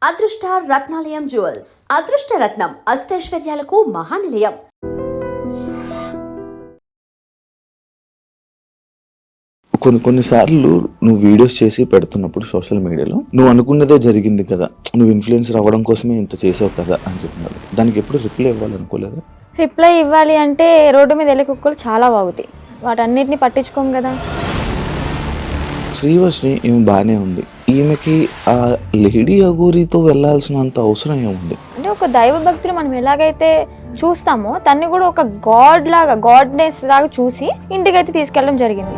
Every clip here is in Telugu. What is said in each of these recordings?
అదృష్ట రత్నాలయం జ్యువెల్స్ అదృష్ట రత్నం అష్టైశ్వర్యాలకు మహానిలయం. కొన్నిసార్లు నువ్వు వీడియోస్ చేసి పెడుతున్నప్పుడు సోషల్ మీడియాలో నువ్వు అనుకున్నదే జరిగింది కదా, నువ్వు ఇన్ఫ్లుయెన్సర్ అవ్వడం కోసమే ఇంత చేసావు కదా అని చెప్తున్నారు. దానికి ఎప్పుడు రిప్లై ఇవ్వాలనుకోలేదా? రిప్లై ఇవ్వాలి అంటే రోడ్డు మీద వెళ్ళే కుక్కలు చాలా బాగుతాయి, వాటన్నిటిని పట్టించుకోం కదా. శ్రీవర్షిని ఈమె బాగానే ఉంది, ఈమెకి ఆ లేడీ అఘోరితో వెళ్ళాల్సినంత అవసరం ఏముంది? అంటే ఒక దైవ భక్తులు మనం ఎలాగైతే చూస్తామో తన్ని కూడా ఒక గాడ్నెస్ లాగా చూసి ఇంటికైతే తీసుకెళ్ళడం జరిగింది.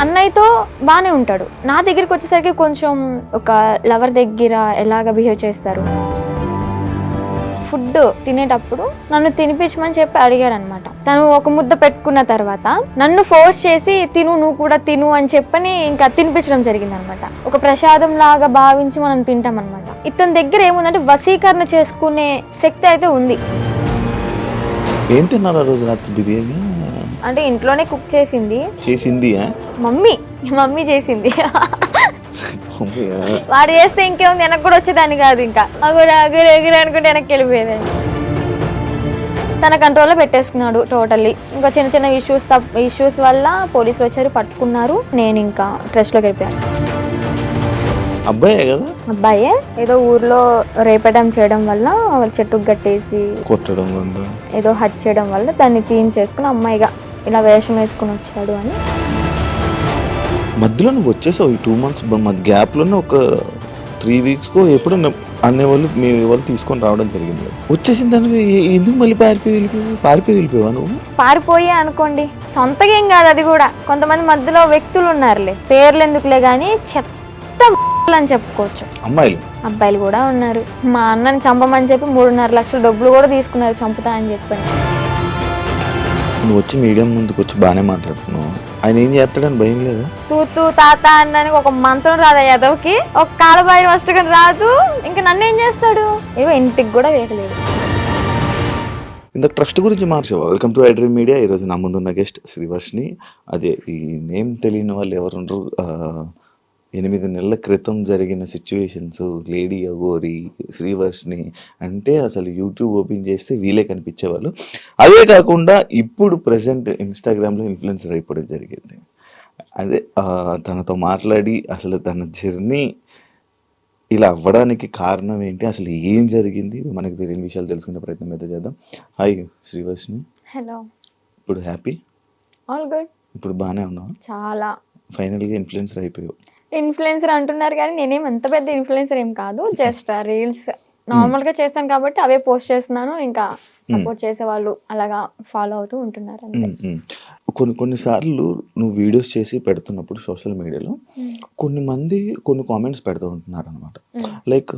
అన్నయ్యతో బాగానే ఉంటాడు, నా దగ్గరికి వచ్చేసరికి కొంచెం ఒక లవర్ దగ్గర ఎలాగ బిహేవ్ చేస్తారు. ఫుడ్ తినేటప్పుడు నన్ను తినిపించమని చెప్పి అడిగాడు అనమాట. తను ఒక ముద్ద పెట్టుకున్న తర్వాత నన్ను ఫోర్స్ చేసి నువ్వు కూడా తిను అని చెప్పని ఇంకా తినిపించడం జరిగింది అనమాట. ఒక ప్రసాదం లాగా భావించి మనం తింటాం అనమాట. ఇతని దగ్గర ఏముందంటే వశీకరణ చేసుకునే శక్తి అయితే ఉంది. ఏం తిన్నారు ఆ రోజు రాత్రి? బిర్యానీ అంటే ఇంట్లోనే కుక్ చేసింది మమ్మీ చేసింది. వాడు చేస్తే ఇంకేముంది, వెనక్కి కూడా వచ్చేదాన్ని కాదు, ఇంకా అగురు అనుకుంటే వెనక్కి వెళ్ళిపోయేదాన్ని. తన కంట్రోల్లో పెట్టేసుకున్నాడు టోటల్లీ. ఇంకా చిన్న చిన్న ఇష్యూస్ వల్ల పోలీసులు వచ్చారు, పట్టుకున్నారు. నేను ఇంకా ట్రస్ట్లోకి వెళ్ళిపోయాను. అబ్బాయే ఏదో ఊర్లో రేపడం చేయడం వల్ల చెట్టుకు కట్టేసి కొట్టడం ఏదో హట్ చేయడం వల్ల దాన్ని తీయించేసుకుని అమ్మాయిగా ఇలా వేషం వేసుకుని వచ్చాడు అని. మధ్యలో నువ్వు వచ్చేసావు ఈ 2 months మధ్య గ్యాప్లోనే ఒక 3 weeks ఎప్పుడు అనేవాళ్ళు మీ వాళ్ళు తీసుకొని రావడం జరిగింది. వచ్చేసిన దానికి ఎందుకు మళ్ళీ పారిపోయి వెళ్ళిపోయావా నువ్వు? పారిపోయే అనుకోండి, సొంతగా ఏం కాదు అది కూడా. కొంతమంది మధ్యలో వ్యక్తులు ఉన్నారులే, పేర్లు ఎందుకులే కానీ చెత్త అని చెప్పుకోవచ్చు. అబ్బాయిలు కూడా ఉన్నారు. మా అన్నని చంపమని చెప్పి 3.5 లక్షల డబ్బులు కూడా తీసుకున్నారు చంపుతా అని చెప్పండి. నువ్వు వచ్చి మీడియం ముందుకు వచ్చి బాగానే మాట్లాడుతున్నావు, ఆయన ఏం చేస్తాడని భయం లేదా? తూ తాత అన్నానికి ఒక మంత్రం రాదా యాదవ్కి, ఒక కాలబాయి వస్తుగా రాదు, ఇంకా నన్ను ఏం చేస్తాడు? ఏవో ఇంటికి కూడా వేయలేదు. ఇంత ట్రస్ట్ గురించి మార్చావా? Welcome to iDream Media. ఈరోజు నా ముందున్న గెస్ట్ శ్రీవర్షిని. అదే ఈ నేమ్ తెలియని వాళ్ళు ఎవరుండరు. 8 నెలల క్రితం జరిగిన సిచ్యువేషన్స్, లేడీ అఘోరి, శ్రీవర్షిని అంటే అసలు యూట్యూబ్ ఓపెన్ చేస్తే వీలే కనిపించేవాళ్ళు. అదే కాకుండా ఇప్పుడు ప్రజెంట్ ఇన్స్టాగ్రామ్లో ఇన్ఫ్లుయెన్సర్ అయిపోవడం జరిగింది. అదే తనతో మాట్లాడి అసలు తన జర్నీ ఇలా అవ్వడానికి కారణం ఏంటి, అసలు ఏం జరిగింది, మనకు తెలియని విషయాలు తెలుసుకునే ప్రయత్నం అయితే చేద్దాం. హాయ్ శ్రీవర్షిని. హలో. ఇప్పుడు హ్యాపీ? All good. ఇప్పుడు బాగానే ఉన్నావు? చాలా. ఫైనల్గా ఇన్ఫ్లుయెన్సర్ అయిపోయావు. ఇన్ఫ్లుయెన్సర్ అంటున్నారు కానీ నేనేం అంత పెద్ద ఇన్ఫ్లుయెన్సర్ ఏం కాదు, జస్ట్ రీల్స్ నార్మల్గా చేస్తాను కాబట్టి అవే పోస్ట్ చేస్తున్నాను. ఇంకా సపోర్ట్ చేసే వాళ్ళు అలాగా ఫాలో అవుతూ ఉంటున్నారు అంతే. కొన్నిసార్లు నువ్వు వీడియోస్ చేసి పెడుతున్నప్పుడు సోషల్ మీడియాలో కొన్ని కామెంట్స్ పెడుతూ ఉంటున్నారు అనమాట. లైక్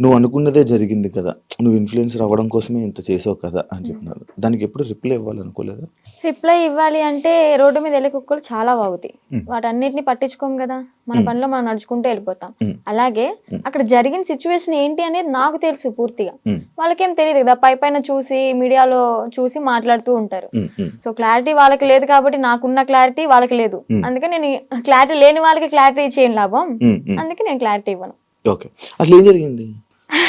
నువ్వు అనుకున్నదే జరిగింది కదా, నువ్వు ఇన్ఫ్లుయెన్సర్ అవ్వడం కోసమే ఇంత చేసావు కదా అని చెప్తున్నారు. దానికి ఎప్పుడు రిప్లై ఇవ్వాలనుకోలేదా? రిప్లై ఇవ్వాలి అంటే రోడ్డు మీద వెళ్ళే కుక్కలు చాలా బాగుతాయి, వాటన్నిటిని పట్టించుకోం కదా. మన పనిలో మనం నడుచుకుంటూ వెళ్ళిపోతాం. అలాగే అక్కడ జరిగిన సిచ్యువేషన్ ఏంటి అనేది నాకు తెలుసు పూర్తిగా, వాళ్ళకేం తెలియదు కదా. పైన చూసి మీడియాలో చూసి మాట్లాడుతూ ఉంటారు. సో క్లారిటీ వాళ్ళకి లేదు కాబట్టి నాకున్న క్లారిటీ వాళ్ళకి లేదు. అందుకే నేను క్లారిటీ లేని వాళ్ళకి క్లారిటీ చేయను లాభం, అందుకే నేను క్లారిటీ ఇవ్వను. ఓకే, అసలు ఏం జరిగింది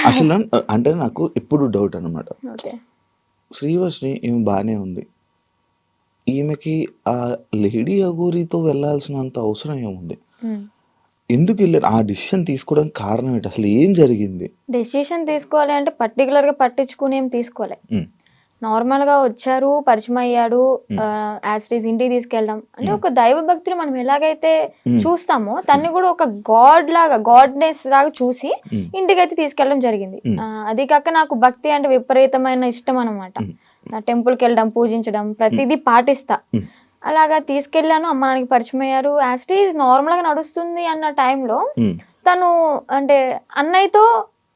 అసలు అంటే నాకు ఎప్పుడు డౌట్ అనమాట. శ్రీవర్షిని ఈమె బాగానే ఉంది, ఈమెకి ఆ లేడీ అఘోరితో వెళ్ళాల్సినంత అవసరం ఏముంది? ఎందుకు వెళ్ళారు? ఆ డిసిషన్ తీసుకోవడానికి కారణం ఏంటి? అసలు ఏం జరిగింది? డెసిషన్ తీసుకోవాలి అంటే పర్టికులర్గా పట్టించుకుని ఏం తీసుకోలే. నార్మల్గా వచ్చారు, పరిచయం అయ్యాడు, యాజ్ ఇంటికి తీసుకెళ్ళడం. అంటే ఒక దైవ భక్తులు మనం ఎలాగైతే చూస్తామో తన్ని కూడా ఒక గాడ్నెస్ లాగా చూసి ఇంటికైతే తీసుకెళ్ళడం జరిగింది. అది కాక నాకు భక్తి అంటే విపరీతమైన ఇష్టం అనమాట. టెంపుల్కి వెళ్ళడం, పూజించడం, ప్రతిదీ పాటిస్తా. అలాగా తీసుకెళ్ళాను, అమ్మ నాన్నకి పరిచయం అయ్యారు, యాజ్ నార్మల్గా నడుస్తుంది అన్న టైంలో తను అంటే అన్నయ్యతో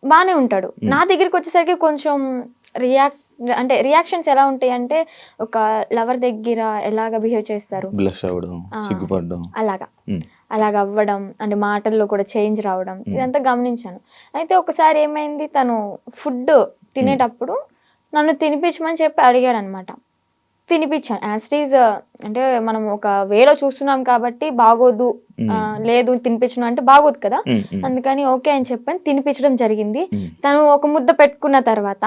బాగానే ఉంటాడు. నా దగ్గరికి వచ్చేసరికి కొంచెం రియాక్షన్స్ ఎలా ఉంటాయి అంటే ఒక లవర్ దగ్గర ఎలాగ బిహేవ్ చేస్తారు, అలాగ అవ్వడం, అంటే మాటల్లో కూడా చేంజ్ రావడం, ఇదంతా గమనించాను. అయితే ఒకసారి ఏమైంది, తను ఫుడ్ తినేటప్పుడు నన్ను తినిపించమని చెప్పి అడిగాడు అనమాట. తినిపించాను యాస్టీజ్. అంటే మనం ఒక వేలో చూస్తున్నాం కాబట్టి బాగోదు, లేదు తినిపించను అంటే బాగోదు కదా, అందుకని ఓకే అని చెప్పని తినిపించడం జరిగింది. తను ఒక ముద్ద పెట్టుకున్న తర్వాత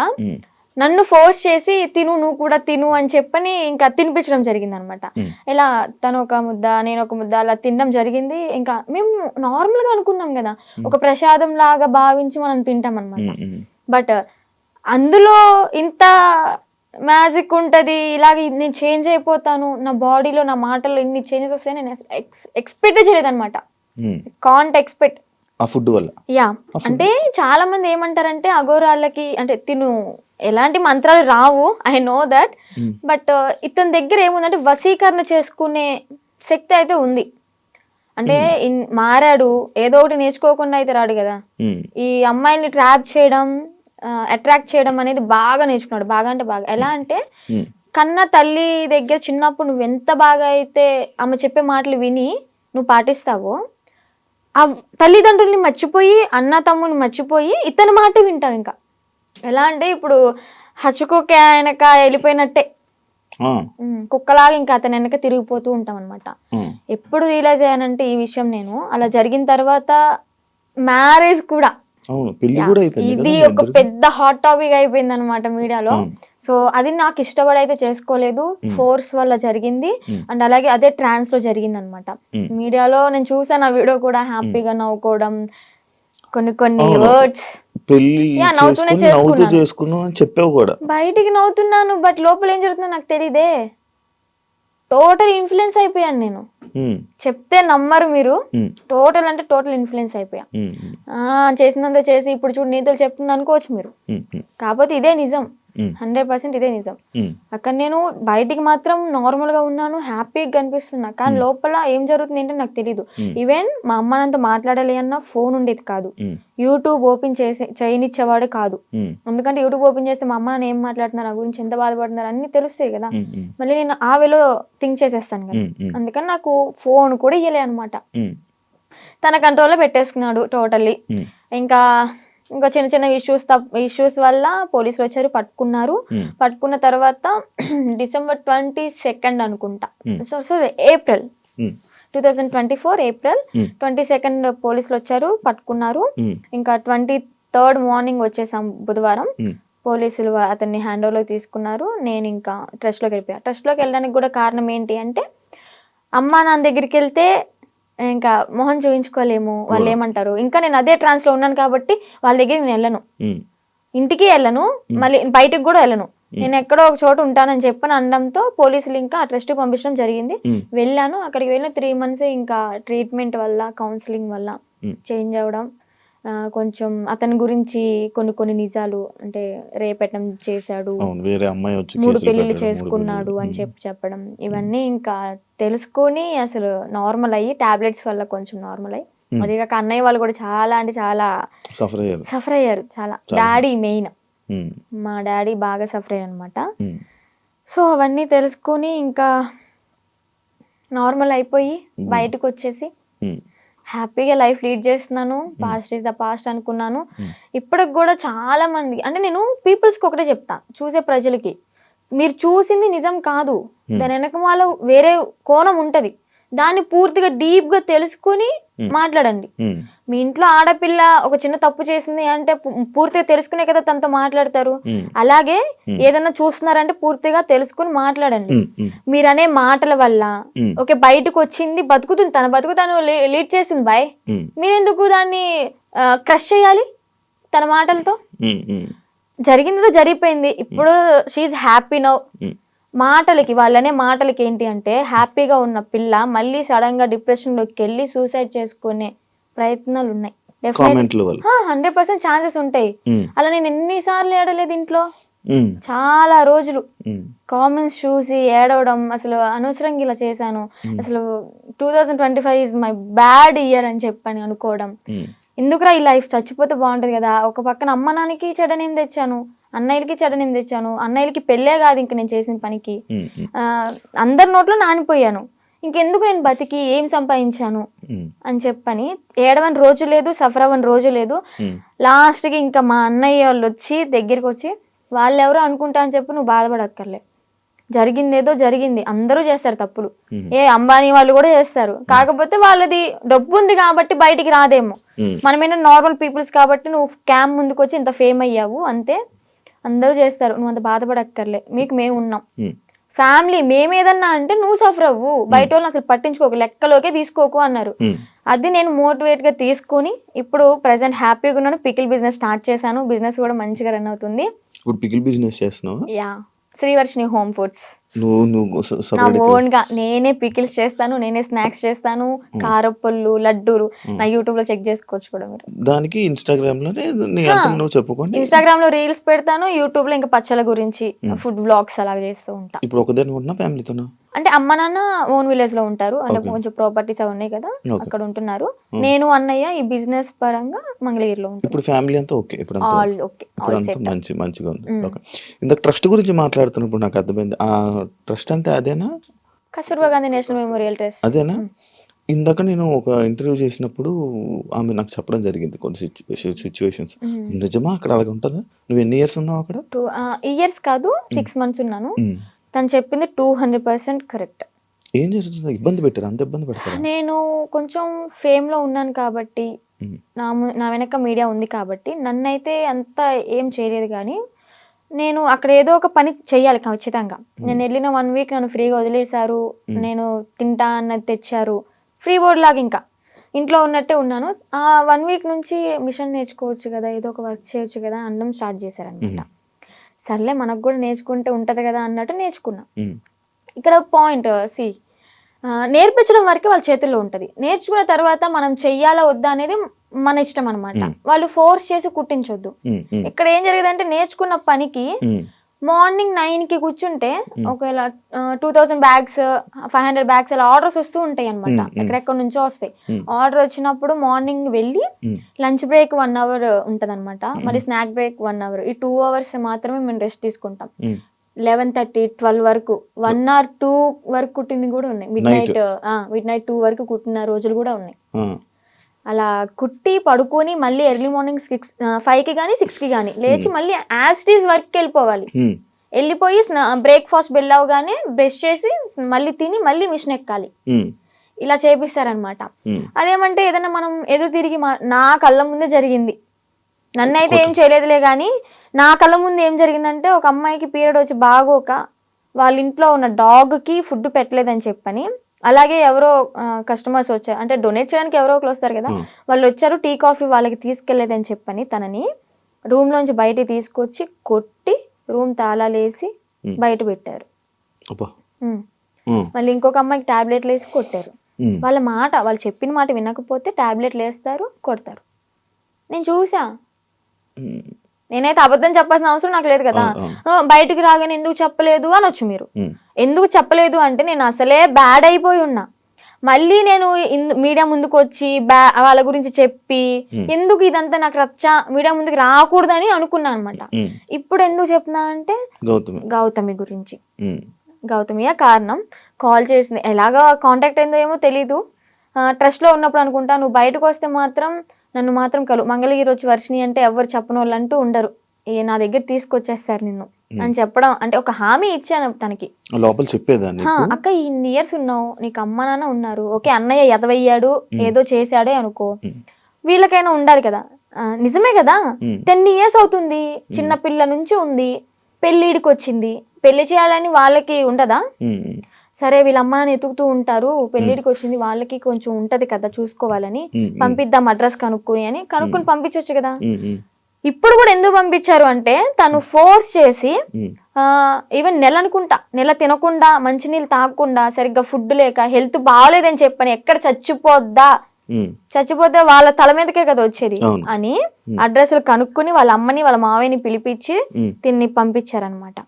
నన్ను ఫోర్స్ చేసి తిను, నువ్వు కూడా తిను అని చెప్పని ఇంకా తినిపించడం జరిగింది అనమాట. ఇలా తను ఒక ముద్ద నేను ఒక ముద్ద అలా తినడం జరిగింది. ఇంకా మేము నార్మల్గా అనుకున్నాం కదా, ఒక ప్రసాదం లాగా భావించి మనం తింటాం అనమాట. బట్ అందులో ఇంత మ్యాజిక్ ఉంటుంది, ఇలాగ నేను చేంజ్ అయిపోతాను, నా బాడీలో నా మాటల్లో ఇన్ని చేంజెస్ వస్తాయని నేను ఎక్స్పెక్ట్ చేయలేదు అనమాట. కాంట్ ఎక్స్పెక్ట్ ఆ ఫుడ్ వల్ల. యా, అంటే చాలా మంది ఏమంటారంటే అఘోరాళ్ళకి అంటే తిను ఎలాంటి మంత్రాలు రావు, ఐ నో దట్, బట్ ఇతని దగ్గర ఏముందంటే వశీకరణ చేసుకునే శక్తి అయితే ఉంది. అంటే మారాడు, ఏదో ఒకటి నేర్చుకోకుండా అయితే రాడు కదా. ఈ అమ్మాయిల్ని ట్రాప్ చేయడం, అట్రాక్ట్ చేయడం అనేది బాగా నేర్చుకున్నాడు. బాగా అంటే బాగా. ఎలా అంటే కన్న తల్లి దగ్గర చిన్నప్పుడు నువ్వు ఎంత బాగా అయితే ఆమె చెప్పే మాటలు విని నువ్వు పాటిస్తావో, ఆ తల్లిదండ్రుల్ని మర్చిపోయి అన్న తమ్ముని మర్చిపోయి ఇతని మాట వింటావు. ఇంకా ఎలా అంటే ఇప్పుడు హచ్చుకోకే ఆయనక వెళ్ళిపోయినట్టే, కుక్కలాగా ఇంకా అతని వెనక తిరిగిపోతూ ఉంటాం అనమాట. ఎప్పుడు రియలైజ్ అయ్యానంటే ఈ విషయం నేను అలా జరిగిన తర్వాత మ్యారేజ్ కూడా, ఇది ఒక పెద్ద హాట్ టాపిక్ అయిపోయింది అనమాట మీడియాలో. సో అది నాకు ఇష్టపడి అయితే చేసుకోలేదు, ఫోర్స్ వల్ల జరిగింది. అండ్ అలాగే అదే ట్రాన్స్ లో జరిగింది అనమాట. మీడియాలో నేను చూసాను ఆ వీడియో కూడా, హ్యాపీగా నవ్వుకోవడం, కొన్ని వర్డ్స్ నవ్వుతూనే చెప్పావు కూడా, బయటికి నవ్వుతున్నాను బట్ లోపల ఏం జరుగుతుందో నాకు తెలియదే. టోటల్ ఇన్ఫ్లుయెన్స్ అయిపోయాను నేను, చెప్తే నమ్మరు మీరు. టోటల్ అంటే టోటల్ ఇన్ఫ్లుయెన్స్ అయిపోయా. చేసినంత చేసి ఇప్పుడు చూడు నీతులు చెప్తుంది అనుకోవచ్చు మీరు, కాకపోతే ఇదే నిజం, 100% ఇదే నిజం. అక్కడ నేను బయటికి మాత్రం నార్మల్ గా ఉన్నాను, హ్యాపీగా కనిపిస్తున్నా, కానీ లోపల ఏం జరుగుతుంది ఏంటో నాకు తెలీదు. ఈవెన్ మా అమ్మ నాతో మాట్లాడాలి అన్న ఫోన్ ఉండేది కాదు, యూట్యూబ్ ఓపెన్ చేయనిచ్చేవాడు కాదు. ఎందుకంటే యూట్యూబ్ ఓపెన్ చేస్తే మా అమ్మ నాన్న ఏం మాట్లాడుతున్నారు, నా గురించి ఎంత బాధపడుతున్నారు అన్ని తెలుస్తాయి కదా. మళ్ళీ నేను ఆ వేలో థింక్ చేసేస్తాను కదా, అందుకని నాకు ఫోన్ కూడా ఇయ్యలే అనమాట. తన కంట్రోల్లో పెట్టేసుకున్నాడు టోటల్లీ. ఇంకా చిన్న చిన్న ఇష్యూస్ వల్ల పోలీసులు వచ్చారు, పట్టుకున్నారు. పట్టుకున్న తర్వాత December 22 అనుకుంటా, ఏప్రిల్ 2024 ఏప్రిల్ 22 పోలీసులు వచ్చారు, పట్టుకున్నారు. ఇంకా 23rd మార్నింగ్ వచ్చేసాం బుధవారం. పోలీసులు అతన్ని హ్యాండ్ ఓవర్లోకి తీసుకున్నారు. నేను ఇంకా ట్రస్ట్లోకి వెళ్ళిపోయా. ట్రస్ట్లోకి వెళ్ళడానికి కూడా కారణం ఏంటి అంటే, అమ్మా నాన్న దగ్గరికి వెళ్తే ఇంకా మొహం చూయించుకోలేము, వాళ్ళు ఏమంటారు. ఇంకా నేను అదే ట్రాన్స్లో ఉన్నాను కాబట్టి వాళ్ళ దగ్గర నేను వెళ్ళను, ఇంటికి వెళ్ళను, మళ్ళీ బయటకు కూడా వెళ్ళను, నేను ఎక్కడో ఒక చోట ఉంటానని చెప్పని అనడంతో పోలీసులు ఇంకా ఆ ట్రస్ట్కి పంపించడం జరిగింది. వెళ్ళాను. అక్కడికి వెళ్ళిన 3 months ఇంకా ట్రీట్మెంట్ వల్ల, కౌన్సిలింగ్ వల్ల చేంజ్ అవ్వడం, కొంచెం అతని గురించి కొన్ని నిజాలు, అంటే రేపెట్టడం చేశాడు, 3 పెళ్లిళ్ళు చేసుకున్నాడు అని చెప్పడం, ఇవన్నీ ఇంకా తెలుసుకొని అసలు నార్మల్ అయ్యి, టాబ్లెట్స్ వల్ల కొంచెం నార్మల్ అయ్యి, అదిగాక అన్నయ్య వాళ్ళు కూడా చాలా అంటే చాలా సఫర్ అయ్యారు. చాలా డాడీ మెయిన్, మా డాడీ బాగా సఫర్ అయ్యారు అనమాట. సో అవన్నీ తెలుసుకొని ఇంకా నార్మల్ అయిపోయి బయటకు వచ్చేసి హ్యాపీగా లైఫ్ లీడ్ చేస్తున్నాను. పాస్ట్ ఈజ్ ద పాస్ట్ అనుకున్నాను. ఇప్పటికి కూడా చాలా మంది, అంటే నేను పీపుల్స్కి ఒకటే చెప్తా, చూసే ప్రజలకి, మీరు చూసింది నిజం కాదు, దాని వెనక వాళ్ళు వేరే కోణం ఉంటది, దాన్ని పూర్తిగా డీప్ గా తెలుసుకుని మాట్లాడండి. మీ ఇంట్లో ఆడపిల్ల ఒక చిన్న తప్పు చేసింది అంటే పూర్తిగా తెలుసుకునే కదా తనతో మాట్లాడతారు. అలాగే ఏదైనా చూస్తున్నారంటే పూర్తిగా తెలుసుకుని మాట్లాడండి. మీరనే మాటల వల్ల ఓకే బయటకు వచ్చింది, బతుకుతుంది, తన బతుకు తను లీడ్ చేసింది బాయ్, మీరెందుకు దాన్ని క్రష్ చేయాలి తన మాటలతో? జరిగిందో జరిగిపోయింది, ఇప్పుడు షీఈ్ హ్యాపీ నౌ. మాటలకి, వాళ్ళనే మాటలకి ఏంటి అంటే, హ్యాపీగా ఉన్న పిల్ల మళ్ళీ సడన్ గా డిప్రెషన్ లోకి వెళ్ళి సూసైడ్ చేసుకునే ప్రయత్నాలు ఉన్నాయి. 100% ఛాన్సెస్ ఉంటాయి. అలా నేను ఎన్నిసార్లు ఏడలేదు ఇంట్లో, చాలా రోజులు కామెంట్స్ చూసి ఏడవడం, అసలు అనవసరంగా ఇలా చేశాను, అసలు 2025 ఈజ్ మై బ్యాడ్ ఇయర్ అని చెప్పని అనుకోవడం, ఎందుకురా ఈ లైఫ్, చచ్చిపోతే బాగుంటది కదా. ఒక పక్కన అమ్మ నాన్నకి చెడనేం తెచ్చాను, అన్నయ్యలకి చెడనేం తెచ్చాను, అన్నయ్యలకి పెళ్ళే కాదు ఇంక నేను చేసిన పనికి, అందరి నోట్లో నానిపోయాను, ఇంకెందుకు నేను బతికి ఏం సంపాదించాను అని చెప్పని ఏడవని రోజు లేదు, సఫర్ అవ్వని రోజు లేదు. లాస్ట్కి ఇంకా మా అన్నయ్య వాళ్ళు వచ్చి దగ్గరికి వచ్చి, వాళ్ళెవరో అనుకుంటా అని చెప్పి నువ్వు బాధపడక్కర్లే, జరిగిందేదో జరిగింది, అందరూ చేస్తారు తప్పులు, అంబానీ వాళ్ళు కూడా చేస్తారు, కాకపోతే వాళ్ళది డబ్బు ఉంది కాబట్టి బయటికి రాదేమో. మనమేనా నార్మల్ పీపుల్స్ కాబట్టి నువ్వు క్యామ్ ముందుకు వచ్చి ఇంత ఫేమ్ అయ్యావు అంతే, అందరూ చేస్తారు, నువ్వు అంత బాధపడక్కర్లే, మీకు మేము ఉన్నాం. ఫ్యామిలీ మేమేదన్నా అంటే నువ్వు సఫర్ అవ్వు, బయట వాళ్ళని అసలు పట్టించుకోకు, లెక్కలోకే తీసుకోకు అన్నారు. అది నేను మోటివేట్ గా తీసుకుని ఇప్పుడు ప్రెసెంట్ హ్యాపీగా ఉన్నాను. పికిల్ బిజినెస్ స్టార్ట్ చేశాను, బిజినెస్ కూడా మంచిగా రన్ అవుతుంది. ఇప్పుడు పికిల్ బిజినెస్ చేస్తున్నావా? Yeah, Srivarshini home foods. నువ్వు నా ఓన్ గా నేనే పికిల్స్ చేస్తాను, నేనే స్నాక్స్ చేస్తాను, కారపళ్ళు, లడ్డూలు. నా యూట్యూబ్ లో చెక్ చేసుకోవచ్చు కూడా మీరు. దానికి ఇన్స్టాగ్రామ్ లోనే నువ్వు చెప్పుకోండి. ఇన్స్టాగ్రామ్ లో రీల్స్ పెడతాను, యూట్యూబ్ లో ఇంకా పచ్చల గురించి ఫుడ్ వ్లాగ్స్ అలాగే చేస్తూ ఉంటా. ఇప్పుడు ఒకదాని ఉంటున్నా ఫ్యామిలీతోనా? అంటే అమ్మ నాన్న ఓన్ విలేజ్ లో ఉంటారు, అంటే కొంచెం ప్రాపర్టీస్ అవి ఉన్నాయి కదా, అక్కడ ఉంటున్నారు. నేను అన్నయ్య ఈ బిజినెస్ పరంగా మంగళగిరిలో ఉంటాను. ఇప్పుడు ఫ్యామిలీ అంతా ఓకే? ఇప్పుడు ఆల్ ఓకే, మంచిగా ఉంది. ఓకే, ఇందాక ట్రస్ట్ గురించి మాట్లాడుతున్నప్పుడు నాకు అర్థమైంది, ఆ ట్రస్ట్ అంటే అదేనా? Kasturba Gandhi national memorial trust అదేనా? ఇందాక నేను ఒక ఇంటర్వ్యూ చేసినప్పుడు ఆమె నాకు చెప్పడం జరిగింది కొన్ని సిచ్యువేషన్స్. నిజమా అక్కడ అలాగే ఉంటుందా? నువ్వు ఎన్ని ఇయర్స్ ఉన్నావు అక్కడ? 2 ఇయర్స్ కాదు, 6 months ఉన్నాను. తను చెప్పింది 200% కరెక్ట్. ఏం జరుగుతుంది? ఇబ్బంది పెట్టారు? అంత ఇబ్బంది పెడతారు? నేను కొంచెం ఫేమ్ లో ఉన్నాను కాబట్టి, నా వెనక మీడియా ఉంది కాబట్టి నన్నైతే అంత ఏం చేయలేదు. కానీ నేను అక్కడ ఏదో ఒక పని చెయ్యాలి ఖచ్చితంగా. నేను వెళ్ళిన 1 week నన్ను ఫ్రీగా వదిలేశారు, నేను తింటా అన్నది తెచ్చారు, ఫ్రీ బోర్డ్ లాగా ఇంకా ఇంట్లో ఉన్నట్టే ఉన్నాను. ఆ 1 week నుంచి మిషన్ నేర్చుకోవచ్చు కదా, ఏదో ఒక వర్క్ చేయొచ్చు కదా అనడం స్టార్ట్ చేశారనమాట. సర్లే మనకు కూడా నేర్చుకుంటే ఉంటది కదా అన్నట్టు నేర్చుకున్నా. ఇక్కడ పాయింట్ నేర్పించడం వరకే వాళ్ళ చేతుల్లో ఉంటది, నేర్చుకున్న తర్వాత మనం చెయ్యాలా వద్దా అనేది మన ఇష్టం అనమాట. వాళ్ళు ఫోర్స్ చేసి కుట్టించొద్దు. ఇక్కడ ఏం జరిగేదంటే నేర్చుకున్న పనికి మార్నింగ్ 9కి కూర్చుంటే ఒకవేళ 2000 bags 500 bags అలా ఆర్డర్స్ వస్తూ ఉంటాయి అనమాట, ఎక్కడెక్కడ నుంచో వస్తాయి. ఆర్డర్ వచ్చినప్పుడు మార్నింగ్ వెళ్ళి లంచ్ బ్రేక్ 1 hour ఉంటది అనమాట, మళ్ళీ స్నాక్ బ్రేక్ 1 hour, ఈ 2 hours మాత్రమే మేము రెస్ట్ తీసుకుంటాం. 11:30 12 వరకు 1 or 2 వరకు కుట్టినవి కూడా ఉన్నాయి. మిడ్ నైట్ 2 వరకు కుట్టిన రోజులు కూడా ఉన్నాయి. అలా కుట్టి పడుకొని మళ్ళీ ఎర్లీ మార్నింగ్ 5కి కానీ 6కి కానీ లేచి మళ్ళీ యాజ్ ఇట్ ఈస్ వర్క్కి వెళ్ళిపోవాలి. వెళ్ళిపోయి బ్రేక్ఫాస్ట్ బెల్ అవగానే బ్రష్ చేసి మళ్ళీ తిని మళ్ళీ మిషన్ ఎక్కాలి. ఇలా చేపిస్తారనమాట. అదేమంటే ఏదైనా మనం ఎదురు తిరిగి నా కళ్ళ ముందే జరిగింది, నన్నైతే ఏం చేయలేదులే కానీ నా కళ్ళ ముందు ఏం జరిగిందంటే ఒక అమ్మాయికి పీరియడ్ వచ్చి బాగోక వాళ్ళ ఇంట్లో ఉన్న డాగ్కి ఫుడ్ పెట్టలేదని చెప్పని, అలాగే ఎవరో కస్టమర్స్ వచ్చారు, అంటే డొనేట్ చేయడానికి ఎవరో ఒకరు వస్తారు కదా, వాళ్ళు వచ్చారు టీ కాఫీ వాళ్ళకి తీసుకెళ్లేదని చెప్పని తనని రూమ్ లోంచి బయటికి తీసుకొచ్చి కొట్టి రూమ్ తాళాలేసి బయట పెట్టారు. మళ్ళీ ఇంకొక అమ్మాయికి టాబ్లెట్లు వేసి కొట్టారు. వాళ్ళు చెప్పిన మాట వినకపోతే టాబ్లెట్లు వేస్తారు, కొడతారు. నేను చూసా. నేనైతే అబద్ధం చెప్పాల్సిన అవసరం నాకు లేదు కదా, బయటకు రాగానే ఎందుకు చెప్పలేదు అనొచ్చు మీరు. ఎందుకు చెప్పలేదు అంటే నేను అసలే బ్యాడ్ అయిపోయి ఉన్నా, మళ్ళీ నేను మీడియా ముందుకు వచ్చి వాళ్ళ గురించి చెప్పి ఎందుకు ఇదంతా నాకు మీడియా ముందుకు రాకూడదని అనుకున్నా అనమాట. ఇప్పుడు ఎందుకు చెప్తున్నా అంటే గౌతమి గురించి. గౌతమియా కారణం. కాల్ చేసింది, ఎలాగా కాంటాక్ట్ అయిందో ఏమో తెలీదు, ట్రస్ట్ లో ఉన్నప్పుడు అనుకుంటా. నువ్వు బయటకు వస్తే మాత్రం నన్ను మాత్రం మంగళగిరి వచ్చి వర్షిని అంటే ఎవరు చెప్పని వాళ్ళు అంటూ ఉండరు, నా దగ్గర తీసుకొచ్చేస్తారు నిన్ను అని చెప్పడం, అంటే ఒక హామీ ఇచ్చాను తనకి. లోపల చెప్పేదాన్ని, అక్క ఇన్ని ఇయర్స్ ఉన్నావు, నీకు అమ్మ నాన్న ఉన్నారు, ఓకే అన్నయ్య ఎదవయ్యాడు ఏదో చేశాడే అనుకో, వీళ్ళకైనా ఉండాలి కదా. నిజమే కదా, 10 years అవుతుంది, చిన్న పిల్ల నుంచి ఉంది, పెళ్ళిడికి వచ్చింది, పెళ్లి చేయాలని వాళ్ళకి ఉండదా? సరే వీళ్ళ అమ్మ నాన్న ఎతుకుతూ ఉంటారు, పెళ్లిడికి వచ్చింది వాళ్ళకి కొంచెం ఉంటది కదా చూసుకోవాలని, పంపిద్దాం అడ్రస్ కనుక్కుని పంపించవచ్చు కదా. ఇప్పుడు కూడా ఎందుకు పంపించారు అంటే తను ఫోర్స్ చేసి ఈవెన్ నెల తినకుండా మంచినీళ్ళు తాగకుండా సరిగ్గా ఫుడ్ లేక హెల్త్ బాగోలేదని చెప్పని ఎక్కడ చచ్చిపోతే వాళ్ళ తల మీదకే కదా వచ్చేది అని అడ్రస్లు కనుక్కుని వాళ్ళ అమ్మని వాళ్ళ మావయ్యని పిలిపించి తిన్ని పంపించారనమాట.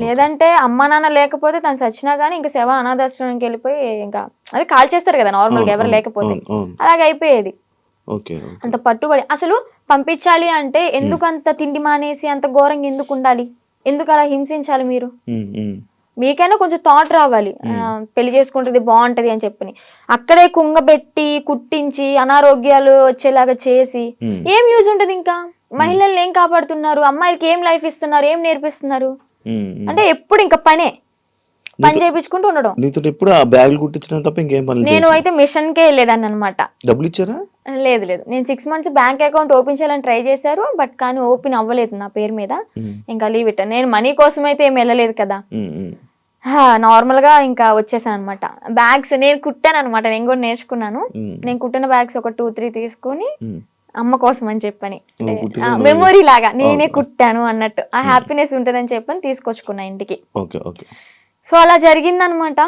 లేదంటే అమ్మ నాన్న లేకపోతే తను చచ్చినా గానీ ఇంకా శవ అనాథాశ్రమానికి వెళ్ళిపోయి ఇంకా అది కాల్ చేస్తారు కదా నార్మల్ గా ఎవరు లేకపోతే, అలాగే అయిపోయేది. అంత పట్టుబడి అసలు పంపించాలి అంటే ఎందుకు అంత తిండి మానేసి అంత ఘోరంగా ఎందుకు ఉండాలి, ఎందుకు అలా హింసించాలి? మీరు మీకైనా కొంచెం థాట్ రావాలి, పెళ్లి చేసుకుంటుంది బాగుంటది అని చెప్పని. అక్కడే కుంగబెట్టి కుట్టించి అనారోగ్యాలు వచ్చేలాగా చేసి ఏం యూజ్ ఉంటది? ఇంకా మహిళల్ని ఏం కాపాడుతున్నారు? అమ్మాయిలకి ఏం లైఫ్ ఇస్తున్నారు? ఏం నేర్పిస్తున్నారు? అంటే ఎప్పుడు ఇంకా పనే, పని చేయించుకుంటూ ఉండడం. నీతో ఎప్పుడు ఆ బ్యాగులు కుట్టించడం తప్ప ఇంకేం పని నేను అయితే మిషన్ కే వెళ్ళేదాన్ని అనమాట. డబ్బులు ఇచ్చారా? లేదు లేదు, నేను 6 months బ్యాంక్ అకౌంట్ ఓపెన్ చేయాలని ట్రై చేశారు, బట్ కానీ ఓపెన్ అవ్వలేదు నా పేరు మీద. ఇంకా లీవ్ ఇట్. నేను మనీ కోసం అయితే ఏం వెళ్ళలేదు కదా, నార్మల్ గా ఇంకా వచ్చేసాను అనమాట. బ్యాగ్స్ నేను కుట్టాను అనమాట, నేను కూడా నేర్చుకున్నాను. నేను కుట్టిన బ్యాగ్స్ ఒక 2-3 తీసుకుని అమ్మ కోసం అని చెప్పని, మెమొరీ లాగా నేనే కుట్టాను అన్నట్టు ఆ హ్యాపీనెస్ ఉంటుందని చెప్పని తీసుకొచ్చుకున్నా ఇంటికి. సో అలా జరిగిందనమాట.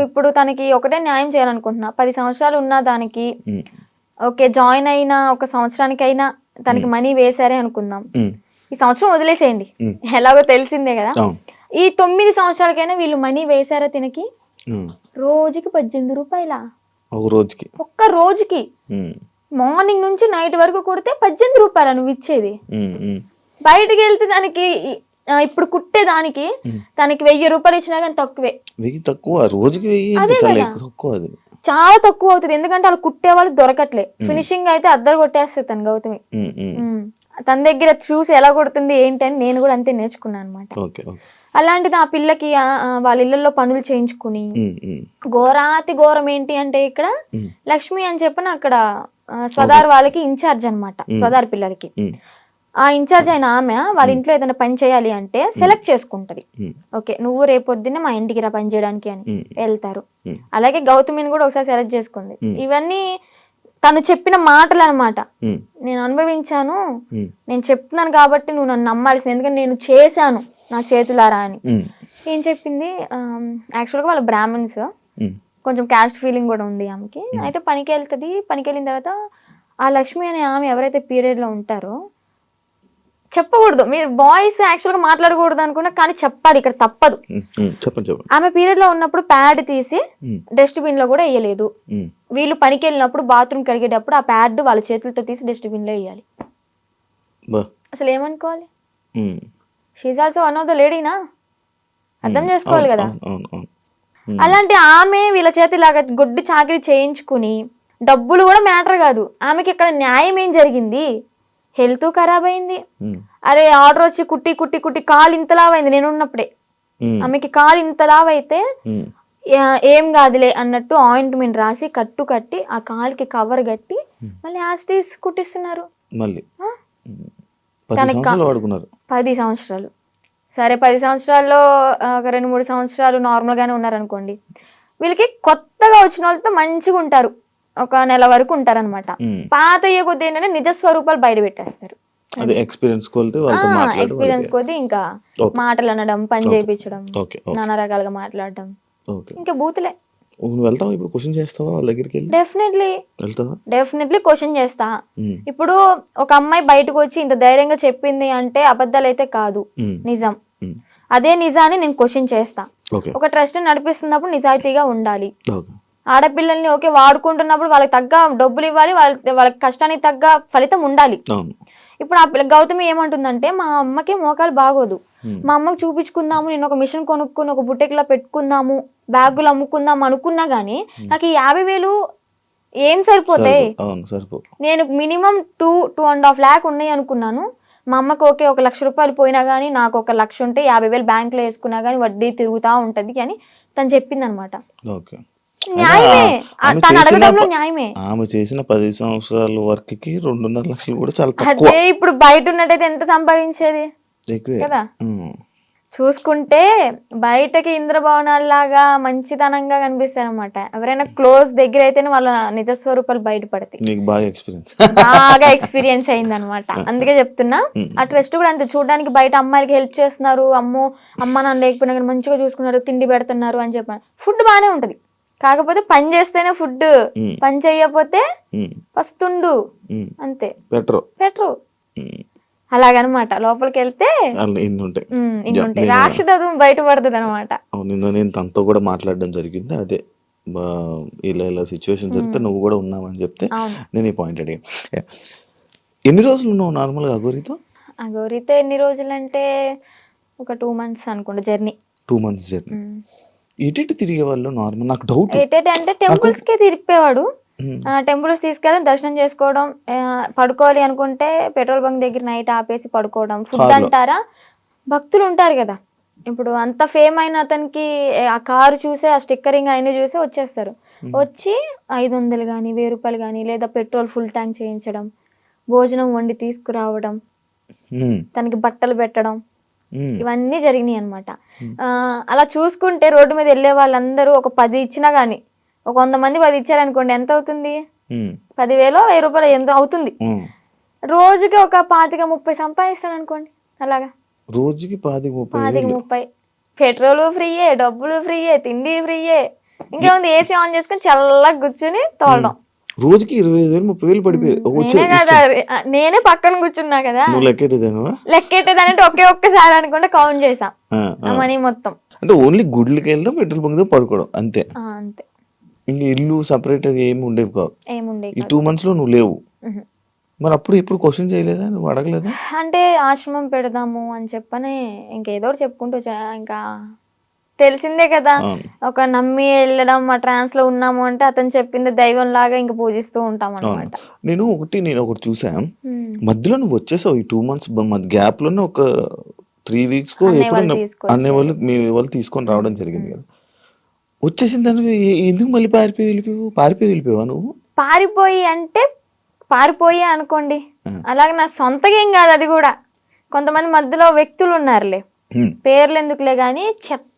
ఇప్పుడు తనకి ఒకటే న్యాయం చేయాలనుకుంటున్నా. 10 సంవత్సరాలు ఉన్న దానికి ఓకే, జాయిన్ అయిన 1 సంవత్సరానికైనా తనకి మనీ వేసారే అనుకుందాం. ఈ సంవత్సరం వదిలేసేయండి, ఎలాగో తెలిసిందే కదా. ఈ 9 సంవత్సరాలకైనా వీళ్ళు మనీ వేసారా తినకి? రోజుకి 18 రూపాయల ఒక్క రోజుకి. మార్నింగ్ నుంచి నైట్ వరకు కొడితే 18 రూపాయల నువ్వు ఇచ్చేది. బయటకు వెళ్తే దానికి ఇప్పుడు కుట్టే దానికి తనకి 1000 రూపాయలు ఇచ్చినా కానీ తక్కువే. చాలా తక్కువ అవుతుంది, ఎందుకంటే వాళ్ళు కుట్టే వాళ్ళు దొరకట్లే. ఫినిషింగ్ అయితే అద్దరు కొట్టేస్తుంది తను గౌతమి. తన దగ్గర చూసి ఎలా కొడుతుంది ఏంటి అని నేను కూడా అంతే నేర్చుకున్నాను అనమాట. అలాంటిది ఆ పిల్లకి వాళ్ళ ఇళ్లలో పనులు చేయించుకుని, ఘోరాతి ఘోరం ఏంటి అంటే ఇక్కడ లక్ష్మి అని చెప్పిన అక్కడ స్వదార్ వాళ్ళకి ఇన్ఛార్జ్ అనమాట, స్వదార్ పిల్లలకి. ఆ ఇన్ఛార్జ్ అయిన ఆమె వాళ్ళ ఇంట్లో ఏదైనా పని చేయాలి అంటే సెలెక్ట్ చేసుకుంటది. ఓకే, నువ్వు రేపొద్దున్నే మా ఇంటికి రా పని చేయడానికి అని వెళ్తారు. అలాగే గౌతమిని కూడా ఒకసారి సెలెక్ట్ చేసుకుంది. ఇవన్నీ తను చెప్పిన మాటలు అనమాట. నేను అనుభవించాను, నేను చెప్తున్నాను కాబట్టి నువ్వు నన్ను నమ్మాల్సింది, ఎందుకంటే నేను చేశాను నా చేతులారా అని. ఏం చెప్పింది, యాక్చువల్గా వాళ్ళ బ్రాహ్మణ్స్, కొంచెం క్యాస్ట్ ఫీలింగ్ కూడా ఉంది ఆమెకి. అయితే పనికి వెళ్తుంది. పనికి వెళ్ళిన తర్వాత ఆ లక్ష్మి అనే ఆమె ఎవరైతే పీరియడ్ లో ఉంటారో, చెప్పకూడదు, మీరు బాయ్స్ యాక్చువల్ గా మాట్లాడకూడదు అనుకున్నా, కానీ చెప్పాలి, ఇక్కడ తప్పదు. ఆమె పీరియడ్ లో ఉన్నప్పుడు ప్యాడ్ తీసి డస్ట్బిన్ లో కూడా వేయలేదు. వీళ్ళు పనికి వెళ్ళినప్పుడు బాత్రూమ్ కడిగేటప్పుడు ఆ ప్యాడ్ వాళ్ళ చేతులతో తీసి డస్ట్బిన్ లో వేయాలి. అసలు ఏమనుకోవాలి? She also one of the లేడీనా, అర్థం చేసుకోవాలి కదా. అలాంటి ఆమె వీళ్ళ చేతి ఇలాగ గొడ్డు చాకరీ చేయించుకుని, డబ్బులు కూడా మ్యాటర్ కాదు, ఆమెకి ఇక్కడ న్యాయం ఏం జరిగింది? హెల్త్ ఖరాబ్ అయింది. అరే ఆర్డర్ వచ్చి కుట్టి కుట్టి కుట్టి కాలు ఇంతలావైంది. నేను ఉన్నప్పుడే ఆమెకి కాలు ఇంతలావైతే ఏం కాదులే అన్నట్టు ఆయింట్మెంట్ రాసి కట్టు కట్టి ఆ కాలుకి కవర్ కట్టి మళ్ళీ యాస్టీస్ కుట్టిస్తున్నారు. 10 సంవత్సరాలు. సరే 10 సంవత్సరాల్లో ఒక 2-3 సంవత్సరాలు నార్మల్ గానే ఉన్నారనుకోండి. వీళ్ళకి కొత్తగా వచ్చిన వాళ్ళతో మంచిగా ఉంటారు, ఒక నెల వరకు ఉంటారనమాట. పాత అయ్యే కొద్ది ఏంటంటే నిజ స్వరూపాలు బయట పెట్టేస్తారు. ఎక్స్పీరియన్స్ కొద్ది ఇంకా మాటలు అనడం, పని చేయించడం, నానా రకాలుగా మాట్లాడడం, ఇంకా బూతులే. డెఫినెట్లీ క్వశ్చన్ చేస్తా. ఇప్పుడు ఒక అమ్మాయి బయటకు వచ్చి ఇంత ధైర్యంగా చెప్పింది అంటే అబద్ధాలు అయితే కాదు, నిజం. అదే నిజాన్ని నేను క్వశ్చన్ చేస్తా. ఒక ట్రస్ట్ నడిపిస్తున్నప్పుడు నిజాయితీగా ఉండాలి. ఆడపిల్లల్ని ఓకే వాడుకుంటున్నప్పుడు వాళ్ళకి తగ్గ డబ్బులు ఇవ్వాలి, వాళ్ళకి కష్టానికి తగ్గ ఫలితం ఉండాలి. ఇప్పుడు ఆ పిల్ల గౌతమి ఏమంటుందంటే, మా అమ్మకి మోకాలు బాగోదు, మా అమ్మకి చూపించుకుందాము, నేను ఒక మిషన్ కొనుక్కుని ఒక బుట్టెక్లా పెట్టుకుందాము, బ్యాగులు అమ్ముకుందాం అనుకున్నా గానీ నాకు ఈ 50,000 ఏం సరిపోతాయి? నేను మినిమం 2.5 lakh ఉన్నాయి అనుకున్నాను. మా అమ్మకి ఓకే 1 లక్ష రూపాయలు పోయినా గానీ నాకు 1 లక్ష ఉంటే 50,000 బ్యాంకులో వేసుకున్నా గానీ వడ్డీ తిరుగుతా ఉంటది అని తను చెప్పింది అనమాట. న్యాయమే, తను అడగడంలో న్యాయమే. ఆమె చేసిన 10 సంవత్సరాల వర్క్ కి 2.5 లక్షలు కూడా చాలా తక్కువ. అదే ఇప్పుడు బయట ఉన్నట్టయితే ఎంత సంపాదించేది కదా. చూసుకుంటే బయటకి ఇంద్రభవనాల్లాగా మంచితనంగా కనిపిస్తాయి అనమాట. ఎవరైనా క్లోజ్ దగ్గర అయితేనే వాళ్ళ నిజ స్వరూపాలు బయటపడతాయి. బాగా ఎక్స్పీరియన్స్ అయింది అనమాట, అందుకే చెప్తున్నా. ఆ ట్రస్ట్ కూడా అంతే, చూడడానికి బయట అమ్మాయిలకి హెల్ప్ చేస్తున్నారు, అమ్మ నాన్న లేకపోయినా కానీ మంచిగా చూసుకున్నారు, తిండి పెడుతున్నారు అని చెప్పాను. ఫుడ్ బాగానే ఉంటది, కాకపోతే పని చేస్తేనే ఫుడ్, పని చెయ్యకపోతే పస్తుండు, అంతే పెట్రో. అలాగనమాట. లోపలికి వెళ్తే ఇన్ని ఉంటాయి, రాక్షసత్వం బయటపడుతుంది అనమాట. నేను తనతో కూడా మాట్లాడడం జరిగింది. అదే ఇలా సిచ్యువేషన్ జరిగితే నువ్వు కూడా ఉన్నావని చెప్తే నేను ఈ పాయింట్ అడిగా. ఎన్ని రోజులు ఉన్నావు నార్మల్గా అఘోరితో? అఘోరితో ఎన్ని రోజులు అంటే ఒక 2 months అనుకుంటా జర్నీ. 2 months journey. ఎటు తిరిగే వాళ్ళు నార్మల్? నాకు డౌట్ అంటే టెంపుల్స్ కే తిరిగిపోయేవాడు. టెంపుల్స్ తీసుకెళ్ళి దర్శనం చేసుకోవడం, పడుకోవాలి అనుకుంటే పెట్రోల్ బంక్ దగ్గర నైట్ ఆపేసి పడుకోవడం. ఫుడ్ అంటారా, భక్తులు ఉంటారు కదా, ఇప్పుడు అంత ఫేమ్ అయిన అతనికి ఆ కారు చూసే ఆ స్టిక్కరింగ్ అయిన చూసే వచ్చేస్తారు. వచ్చి 500 కానీ 1000 రూపాయలు కానీ లేదా పెట్రోల్ ఫుల్ ట్యాంక్ చేయించడం, భోజనం వండి తీసుకురావడం, తనకి బట్టలు పెట్టడం, ఇవన్నీ జరిగినాయి అనమాట. అలా చూసుకుంటే రోడ్డు మీద వెళ్ళే వాళ్ళందరూ ఒక 10 ఇచ్చినా కానీ, ఒక 100 మంది 10 ఇచ్చారనుకోండి, ఎంత అవుతుంది? 10,000 1000 రూపాయలు ఎంత అవుతుంది? రోజుకి ఒక 25-30 సంపాదిస్తాడు అనుకోండి. అలాగా రోజుకి 25-30. పెట్రోల్ ఫ్రీయే, డబ్బులు ఫ్రీయే, తిండి ఫ్రీయే. ఇంకేముంది, ఏసీ ఆన్ చేసుకుని చల్లగా కూర్చుని తోలడం. రోజుకి 25,000-30,000 పడిపోయి నేనే కదా, నేనే పక్కన కూర్చున్నా కదా. లెక్కెట్టేదానంటే ఒక్కసారి అనుకుంటే కౌంట్ చేసా మనీ మొత్తం. అంటే ఓన్లీ గుడ్లకి వెళ్ళడం, పెట్రోల్ బంక్ పడుకోవడం అంతే. అంతే. ఇంక ఇల్లు సపరేట్ ఏమి ఉండేవి కావు. ఈ 2 months లో నువ్వు లేవు. మరి అప్పుడు ఎప్పుడు క్వశ్చన్ చేయలేదా, నువ్వు అడగలేదా? అంటే ఆశ్రమం పెడదాము అని చెప్పని ఇంకేదో చెప్పుకుంటూ ఇంకా తెలిసిందే కదా, ఒక నమ్మి వెళ్ళడం, ఆ ట్రాన్స్ లో ఉన్నాము అంటే అతను చెప్పింది దైవం లాగా ఇంకా పూజిస్తూ ఉంటాం అనమాట. నేను ఒకటి చూసా, మధ్యలో నువ్వు వచ్చేసావు ఈ 2 months గ్యాప్ లోనే ఒక 3 weeks కో అనే వాళ్ళు మీ వాళ్ళు తీసుకొని రావడం జరిగింది కదా. వచ్చేసిన దాన్ని ఎందుకు మళ్ళీ పారిపోయి వెళ్ళిపోయావా నువ్వు? పారిపోయి అనుకోండి, అలాగే నా సొంతగా ఏం కాదు. అది కూడా కొంతమంది మధ్యలో వ్యక్తులు ఉన్నారులే, పేర్లు ఎందుకులే గాని చెత్త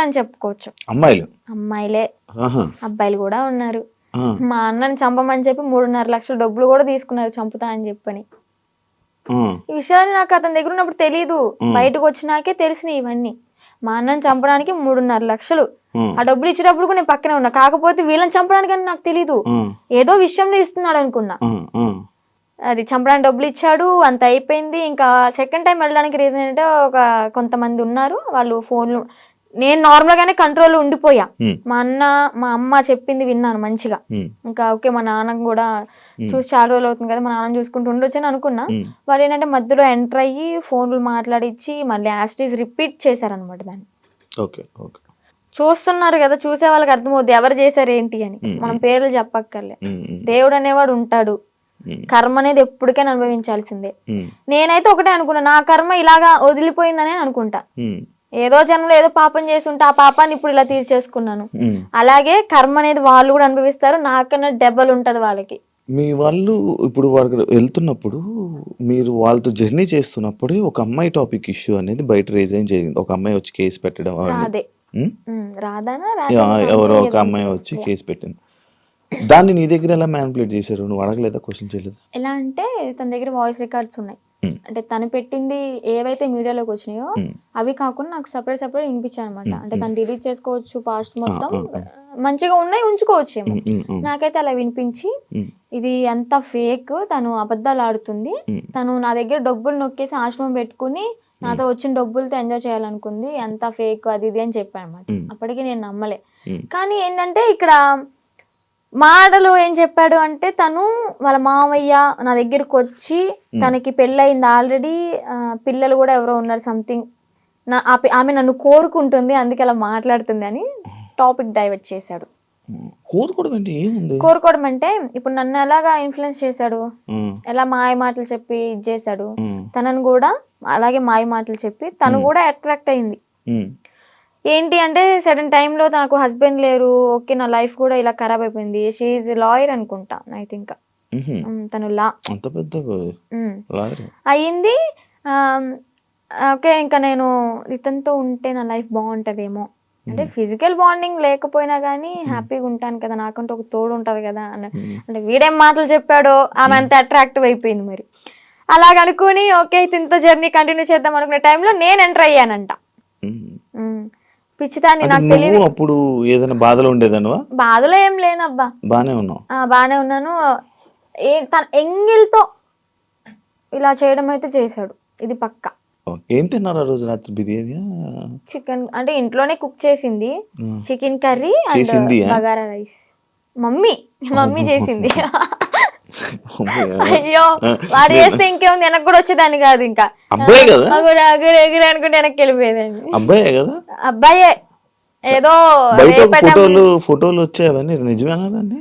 అని చెప్పుకోవచ్చు. అమ్మాయిలే, అబ్బాయిలు కూడా ఉన్నారు. మా అన్నని చంపమని చెప్పి 3.5 లక్షల డబ్బులు కూడా తీసుకున్నారు, చంపుతా అని చెప్పని. ఈ విషయాన్ని నాకు అతని దగ్గర ఉన్నప్పుడు తెలీదు, బయటకు వచ్చినాకే తెలిసినాయి ఇవన్నీ. మా అన్నని చంపడానికి 3.5 లక్షలు, ఆ డబ్బులు ఇచ్చేటప్పుడు కూడా నేను పక్కనే ఉన్నా. కాకపోతే వీళ్ళని చంపడానికి అని నాకు తెలీదు, ఏదో విషయంలో ఇస్తున్నాడు అనుకున్నా. అది చంపడానికి డబ్బులు ఇచ్చాడు, అంత అయిపోయింది. ఇంకా సెకండ్ టైం వెళ్ళడానికి రీజన్ ఏంటంటే, కొంతమంది ఉన్నారు వాళ్ళు ఫోన్లు, నేను నార్మల్ గానే కంట్రోల్ ఉండిపోయా. మా అమ్మ చెప్పింది విన్నాను మంచిగా. ఇంకా ఓకే, మా నాన్న కూడా చూసి చాలా రోజులు అవుతుంది కదా, మా నాన్న చూసుకుంటూ ఉండొచ్చు అని అనుకున్నా. వాళ్ళు ఏంటంటే మధ్యలో ఎంటర్ అయ్యి ఫోన్లు మాట్లాడిచ్చి మళ్ళీ యాస్టీస్ రిపీట్ చేశారనమాట దాన్ని. చూస్తున్నారు కదా, చూసే వాళ్ళకి అర్థమవుద్ది ఎవరు చేశారు ఏంటి అని. మనం పేర్లు చెప్పక్కర్లే. దేవుడు అనేవాడు ఉంటాడు, కర్మ అనేది ఎప్పటికైనా అనుభవించాల్సిందే. నేనైతే ఒకటే అనుకున్నా, నా కర్మ ఇలాగా వదిలిపోయిందనే అనుకుంటా. ఏదో జన్మలో ఏదో పాపం చేసి ఉంటే ఆ పాపాన్ని ఇప్పుడు ఇలా తీర్చేసుకున్నాను. అలాగే కర్మ అనేది వాళ్ళు కూడా అనుభవిస్తారు, నాకన్నా డబల్ ఉంటది వాళ్ళకి. మీ వాళ్ళు ఇప్పుడు వాళ్ళకి వెళ్తున్నప్పుడు, మీరు వాళ్ళతో జర్నీ చేస్తున్నప్పుడు ఒక అమ్మాయి టాపిక్ ఇష్యూ అనేది బయట రేజ్ అయ్యి జరిగింది. ఒక అమ్మాయి వచ్చి కేసు పెట్టడం, ఎవరో ఒక అమ్మాయి వచ్చి కేసు పెట్టింది. దాన్ని నీ దగ్గర ఎలా మ్యానిపులేట్ చేశారు? నువ్వు అడగలేదా, క్వశ్చన్ చేయలేదా? ఎలా అంటే తన దగ్గర వాయిస్ రికార్డ్స్ ఉన్నాయి. అంటే తను పెట్టింది ఏవైతే మీడియాలోకి వచ్చినాయో అవి కాకుండా నాకు సపరేట్ వినిపించాయి అనమాట. అంటే తను డిలీట్ చేసుకోవచ్చు, పాస్ట్ మొత్తం మంచిగా ఉన్నాయి ఉంచుకోవచ్చేమో. నాకైతే అలా వినిపించి, ఇది అంత ఫేక్, తను అబద్ధాలు ఆడుతుంది, తను నా దగ్గర డబ్బులు నొక్కేసి ఆశ్రమం పెట్టుకుని నాతో వచ్చిన డబ్బులతో ఎంజాయ్ చేయాలనుకుంది, ఎంత ఫేక్ అది ఇది అని చెప్పాను అనమాట. అప్పటికి నేను నమ్మలే. కానీ ఏంటంటే ఇక్కడ మాటలు ఏం చెప్పాడు అంటే, తను వాళ్ళ మామయ్య నా దగ్గరకు వచ్చి తనకి పెళ్ళయింది ఆల్రెడీ, పిల్లలు కూడా ఎవరో ఉన్నారు సంథింగ్, ఆమె నన్ను కోరుకుంటుంది అందుకే అలా మాట్లాడుతుంది అని టాపిక్ డైవర్ట్ చేశాడు. కోరుకోవడం అంటే ఇప్పుడు నన్ను ఎలాగా ఇన్ఫ్లుయెన్స్ చేశాడు, ఎలా మాయ మాటలు చెప్పి ఇది చేశాడు, తనను కూడా అలాగే మాయ మాటలు చెప్పి తను కూడా అట్రాక్ట్ అయింది. ఏంటి అంటే సడన్ టైంలో నాకు హస్బెండ్ లేరు, ఓకే నా లైఫ్ కూడా ఇలా ఖరాబ్ అయిపోయింది. షీఈ్ లాయర్ అనుకుంటా, ఐ థింక్ తను లా అయ్యింది. ఓకే, ఇంకా నేను ఇతనితో ఉంటే నా లైఫ్ బాగుంటుందేమో, అంటే ఫిజికల్ బాండింగ్ లేకపోయినా కానీ హ్యాపీగా ఉంటాను కదా, నాకంటే ఒక తోడు ఉంటుంది కదా అంటే వీడేం మాటలు చెప్పాడో ఆమె అంత అట్రాక్టివ్ అయిపోయింది. మరి అలాగనుకుని ఓకే ఇతనితో జర్నీ కంటిన్యూ చేద్దాం అనుకునే టైంలో నేను ఎంటర్ అయ్యానంట. పిచ్చిదాన్ని, నాకు తెలియదు. అప్పుడు ఏదైనా బాధలో ఉండేదాను? బాధలో ఏం లేనబ్బా, బానే ఉన్నాను. తన ఎంగిల్తో ఇలా చేయడం అయితే చేశాడు, ఇది పక్కా. ఏం తిన్నారు ఆ రోజు రాత్రి? బిర్యానీ, చికెన్, అంటే ఇంట్లోనే కుక్ చేసింది, chicken curry and bagara rice. Mummy చేసింది. అయ్యో, వాడు చేస్తే ఇంకేముంది, వెనక్కి కూడా వచ్చేదాన్ని కాదు. ఇంకా ఎగురు అనుకుంటే వెనక్కి వెళ్ళిపోయేదాన్ని. అబ్బాయే. ఏదో ఫోటోలు వచ్చాయవన్నీ నిజమేనాదండి?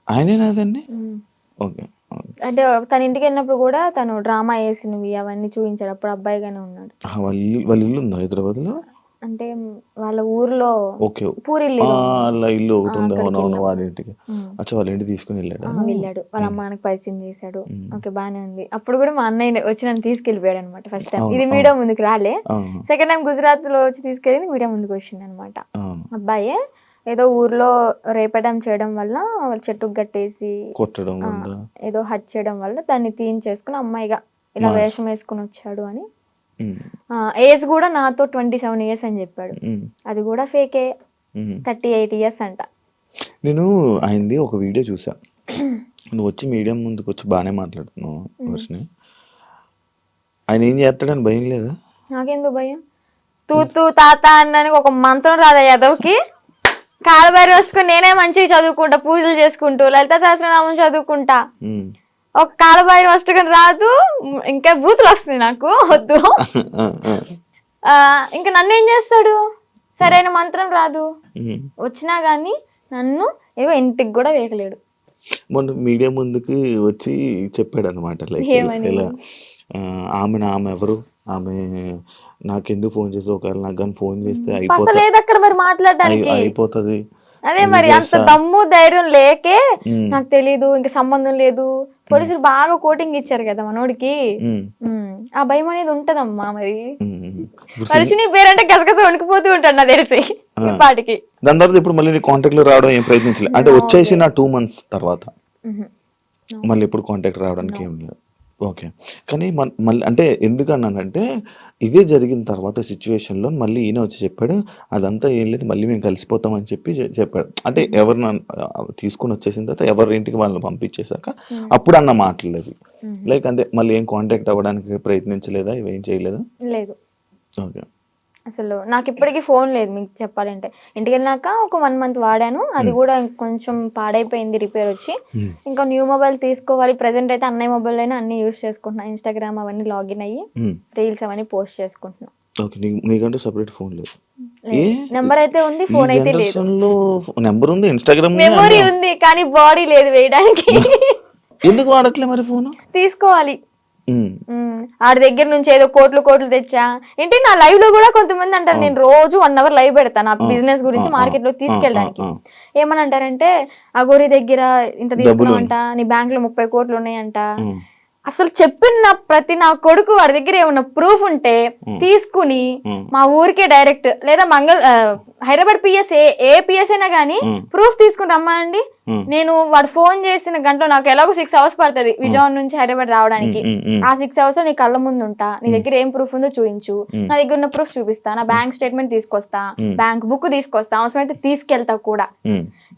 ఆయనేనాదండి? ఓకే. అంటే తన ఇంటికి వెళ్ళినప్పుడు కూడా తను డ్రామా వేసినవి అవన్నీ చూపించాడు. అప్పుడు అబ్బాయిగానే ఉన్నాడు. వాళ్ళ ఇల్లు ఉందా హైదరాబాద్లో? అంటే వాళ్ళ ఊర్లో ఓకే. పూరిల్లు వాళ్ళ ఇల్లు ఒకటి ఉంది. అక్కడికి అవునవును, వెళ్ళాం. వాళ్ళ ఇంటికి. అచ్చా, వాళ్ళ ఇంటికి తీసుకుని వెళ్ళాడా? వెళ్ళాడు. వాళ్ళ అమ్మ నాన్నకి పరిచయం చేశాడు. ఓకే, బానే ఉంది. అప్పుడు కూడా మా అన్నయ్య వచ్చి నన్ను తీసుకెళ్ళిపోయాడు అనమాట. ఫస్ట్ టైం ఇది మీడియా ముందుకు రాలే. సెకండ్ టైం గుజరాత్ లో వచ్చి తీసుకెళ్ళి మీడియా ముందుకు వచ్చింది అనమాట. అబ్బాయే ఏదో ఊర్లో రేపడం చేయడం వల్ల వాళ్ళు చెట్టుకు కట్టేసి కొట్టడం ఏదో హట్ చేయడం వల్ల దాన్ని తీయించేసుకుని అమ్మాయిగా ఇలా వేషం వేసుకుని వచ్చాడు అని. ఏజ్ కూడా నాతో 27 years అని చెప్పాడు. అది కూడా ఫేకే. 38 years అంట. నేను ఆయనది ఒక వీడియో చూసా. నువ్వు వచ్చి మీడియం ముందుకు వచ్చి బాగానే మాట్లాడుతున్నావు వర్షిని. ఆయన ఏం చేస్తాడని భయం లేదా? నాకెందుకు భయం? తూ తాత అన్నానికి ఒక మంత్రం రాదా యాదవ్కి? కాళ్ళబైరి వస్తుకుని నేనే మంచిగా చదువుకుంటా, పూజలు చేసుకుంటూ లలిత సహస్రనామం చదువుకుంటా. ఒక కాళ్ళబైరి వస్తుకుని రాదు, ఇంకా బూతులు వస్తుంది నాకు, వద్దు. ఇంకా నన్ను ఏం చేస్తాడు? సరైన మంత్రం రాదు, వచ్చినా గానీ నన్ను ఏవో ఇంటికి కూడా వేయలేడు. మొన్న మీడియా ముందుకు వచ్చి చెప్పాడు అనమాట, లైక్ ఇలా ఆమె ఎవరు, ఆమె నాకెందుకు ఫోన్ చేస్తే, ఒకవేళ నాకు కానీ ఫోన్ చేస్తే అయిపోతుంది. అదే మరి అంత దమ్ము ధైర్యం లేకే నాకు తెలీదు, ఇంకా సంబంధం లేదు. పోలీసులు బాగా కోటింగ్ ఇచ్చారు కదా మనోడికి, ఆ భయం అనేది ఉంటదమ్మా. మరి పరిచిని పేరంటే గసగస వణికిపోతూ ఉంటాడు నాకు తెలిసి ఇప్పటికి. దాని తర్వాత ఇప్పుడు మళ్ళీ కాంటాక్ట్ లో రావడం ఏం ప్రయత్నించలేదు అంటే వచ్చేసి నా 2 months తర్వాత మళ్ళీ ఇప్పుడు కాంటాక్ట్ రావడానికి ఏం లేదు. ఓకే, కానీ మళ్ళీ అంటే ఎందుకన్నానంటే ఇదే జరిగిన తర్వాత సిచ్యువేషన్లో మళ్ళీ ఈయన వచ్చి చెప్పాడు, అదంతా ఏం లేదు, మళ్ళీ మేము కలిసిపోతామని చెప్పాడు. అంటే ఎవరిని తీసుకుని వచ్చేసిన తర్వాత ఎవరి ఇంటికి వాళ్ళని పంపించేశాక అప్పుడు అన్న మాట్లాడలేదు. లైక్ అంతే, మళ్ళీ ఏం కాంటాక్ట్ అవ్వడానికి ప్రయత్నించలేదా, ఇవేం చేయలేదా? లేదు. ఓకే. అసలు నాకు ఇప్పటికీ ఫోన్ లేదు మీకు చెప్పాలంటే. ఇంటికి వెళ్ళినాక ఒక 1 month వాడాను, అది కూడా కొంచెం పాడైపోయింది, రిపేర్ వచ్చి. ఇంకా న్యూ మొబైల్ తీసుకోవాలి. ప్రెసెంట్ అయితే అన్నయ్య మొబైల్ అయినా అన్ని యూస్ చేసుకుంటున్నా. ఇన్స్టాగ్రామ్ అవన్నీ లాగిన్ అయ్యి రీల్స్ అవన్నీ పోస్ట్ చేసుకుంటున్నా. నీకంటే సెపరేట్ ఫోన్ లేదు? నెంబర్ అయితే ఉంది, ఫోన్ అయితే లేదు. నెంబర్ ఉంది, ఇన్స్టాగ్రామ్ మెమొరీ ఉంది, కానీ బాడీ లేదు వేయడానికి. ఎందుకు వాడట్లే మరి ఫోన్? తీసుకోవాలి. ఆడి దగ్గర నుంచి ఏదో కోట్లు తెచ్చా ఏంటి. నా లైవ్ లో కూడా కొంతమంది అంటారు, నేను రోజు 1 hour లైవ్ పెడతాను నా బిజినెస్ గురించి మార్కెట్ లో తీసుకెళ్ళడానికి. ఏమని అంటారంటే, అగోరి దగ్గర ఇంత తీసుకున్నావంట, నీ బ్యాంక్ లో 30 కోట్లు ఉన్నాయంట. అసలు చెప్పిన ప్రతి నా కొడుకు వాడి దగ్గర ఏమన్నా ప్రూఫ్ ఉంటే తీసుకుని మా ఊరికే డైరెక్ట్ లేదా హైదరాబాద్ పిఎస్ ఏ పిఎస్ అయినా గానీ ప్రూఫ్ తీసుకుని రమ్మండి. నేను వాడు ఫోన్ చేసిన గంటలో నాకు ఎలాగో 6 hours పడుతుంది విజయవాడ నుంచి హైదరాబాద్ రావడానికి. ఆ 6 hours నీ కళ్ళ ముందు ఉంటా, నీ దగ్గర ఏం ప్రూఫ్ ఉందో చూపించు, నా దగ్గర ఉన్న ప్రూఫ్ చూపిస్తా, నా బ్యాంక్ స్టేట్మెంట్ తీసుకొస్తా, బ్యాంక్ బుక్ తీసుకొస్తా, అవసరమైతే తీసుకెళ్తా కూడా.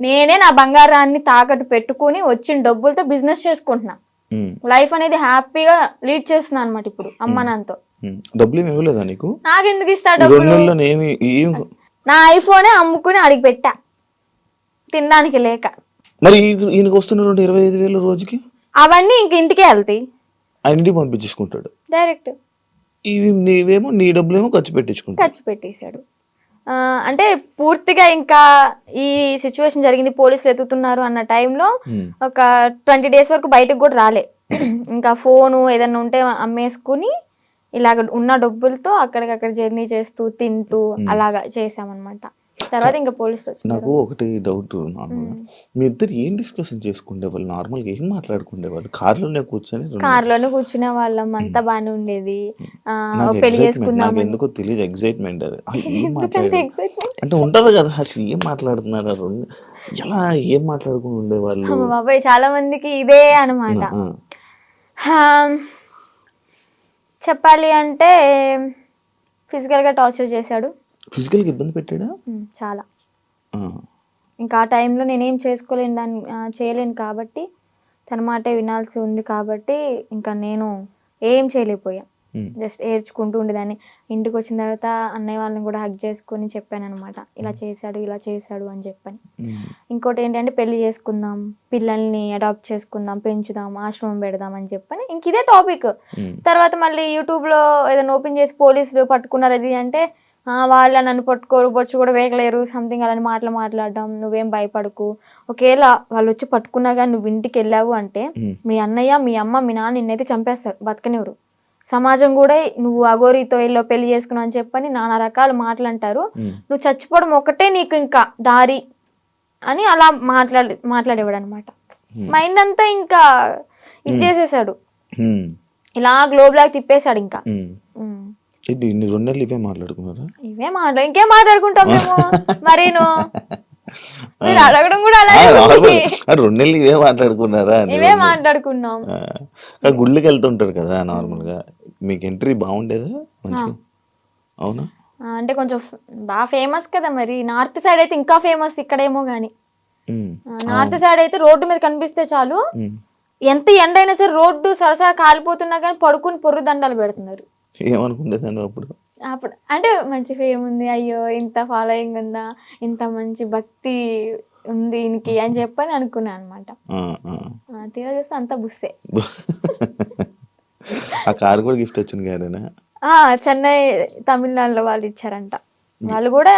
నేనే నా బంగారాన్ని తాకట్టు పెట్టుకుని వచ్చిన డబ్బులతో బిజినెస్ చేసుకుంటున్నా. లైఫ్ అనేది హ్యాపీగా లీడ్ చేస్తున్నా అనమాట ఇప్పుడు అమ్మ నాన్నతో. డబ్బులు ఏమి ఇవ్వలేదా నీకు? నాకెందుకు ఇస్తా డబ్బులు? నా ఐఫోనే అమ్ముకుని అడిగి పెట్టా తినడానికి లేక. మరి ఈయనకు వస్తున్న 25,000 రోజుకి అవన్నీ ఇంక ఇంటికే వెళ్తాయి, ఆయన ఇంటికి పంపించేసుకుంటాడు డైరెక్ట్. ఇవి నీవేమో నీ డబ్బులేమో ఖర్చు పెట్టేశాడు. అంటే పూర్తిగా ఇంకా ఈ సిచ్యువేషన్ జరిగింది, పోలీసులు ఎత్తుతున్నారు అన్న టైంలో ఒక 20 days వరకు బయటకు కూడా రాలే. ఇంకా ఫోను ఏదన్నా ఉంటే అమ్మేసుకుని ఇలాగ ఉన్న డబ్బులతో అక్కడికక్కడ జర్నీ చేస్తూ తింటూ అలాగా చేసామన్నమాట. తర్వాత ఇంకా పోలీసులు వచ్చారు. నాకు ఒకటి డౌట్, మీ ఇద్దరు ఏం డిస్కషన్ చేసుకునేవాళ్ళు? నార్మల్గా ఏం మాట్లాడుకునేవాళ్ళు? కార్లోనే కూర్చునే వాళ్ళం, అంతా బాగానే ఉండేది. పెళ్లి చేసుకుందాం ఎందుకో తెలియదు, ఎగ్జైట్మెంట్ అది. అంటే ఉంటది కదా, అసలు ఏం మాట్లాడుతున్నారు, ఎలా ఏం మాట్లాడుకుని ఉండేవాళ్ళు? బాబాయ్ చాలా మందికి ఇదే అనమాట. చెప్పాలి అంటే ఫిజికల్ గా టార్చర్ చేశాడు. ఫిజికల్గా ఇబ్బంది పెట్టాడా? చాలా. ఇంకా ఆ టైంలో నేనేం చేయలేను కాబట్టి, తన మాటే వినాల్సి ఉంది కాబట్టి ఇంకా నేను ఏం చేయలేకపోయా. జస్ట్ ఏడ్చుకుంటూ ఉండేదాన్ని. ఇంటికి వచ్చిన తర్వాత అన్నయ్య వాళ్ళని కూడా హగ్ చేసుకుని చెప్పాను అనమాట, ఇలా చేశాడు అని చెప్పని. ఇంకోటి ఏంటంటే పెళ్లి చేసుకుందాం, పిల్లల్ని అడాప్ట్ చేసుకుందాం, పెంచుదాం, ఆశ్రమం పెడదాం అని చెప్పని ఇంక ఇదే టాపిక్. తర్వాత మళ్ళీ యూట్యూబ్లో ఏదైనా ఓపెన్ చేసి పోలీసులు పట్టుకున్నారు అది అంటే, వాళ్ళ నన్ను పట్టుకోరు, బొచ్చు కూడా వేయలేరు, సంథింగ్ అలాంటి మాటలు మాట్లాడడం. నువ్వేం భయపడకు, ఒకవేళ వాళ్ళు వచ్చి పట్టుకున్నా కానీ నువ్వు ఇంటికి వెళ్ళావు అంటే మీ అన్నయ్య, మీ అమ్మ, మీ నాన్న నిన్నైతే చంపేస్తారు, బతకనివ్వరు. సమాజం కూడా నువ్వు అఘోరితో ఎల్లో పెళ్లి చేసుకున్నావు అని చెప్పని నానా రకాల మాటలు అంటారు. నువ్వు చచ్చిపోవడం ఒకటే నీకు ఇంకా దారి అని అలా మాట్లాడేవాడు అనమాట. మైండ్ అంతా ఇంకా ఇచ్చేసేసాడు, ఇలా గ్లోబ్ లాగా తిప్పేశాడు. ఇంకా ఇన్ని 2 నెలలు ఇవే మాట్లాడుకున్నారా? ఇంకేం మాట్లాడుకుంటాం మేము మరీను. మీరు అడగడం కూడా అలాగే 2 నెలలు ఇవే మాట్లాడుకున్నారా? ఇవే మాట్లాడుకున్నాం. గుళ్ళకి వెళ్తుంటారు కదా నార్మల్ గా, మీకు ఎంట్రీ బాగుండేదా? అవునా? అంటే కొంచెం బాగా ఫేమస్ కదా, మరి నార్త్ సైడ్ అయితే ఇంకా ఫేమస్, ఇక్కడేమో గానీ నార్త్ సైడ్ అయితే రోడ్డు మీద కనిపిస్తే చాలు, ఎంత ఎండ అయినా సరే రోడ్డు సరసర కాలిపోతున్నా కానీ పడుకుని పొర్రు దండాలు పెడుతున్నారు. ఏమనుకుంటేదాన్ని అప్పుడు అంటే మంచి ఫేమ్ ఉంది, అయ్యో ఇంత ఫాలోయింగ్ ఉందా, ఇంత మంచి భక్తి ఉంది ఈయనకి అని చెప్పని అనుకున్నాను అనమాట. తీరా చూస్తే అంతా బుస్సే. ఆ కార్ కూడా గిఫ్ట్ వచ్చింది గారేనా? చెన్నై తమిళనాడులో వాళ్ళు ఇచ్చారంట. వాళ్ళు కూడా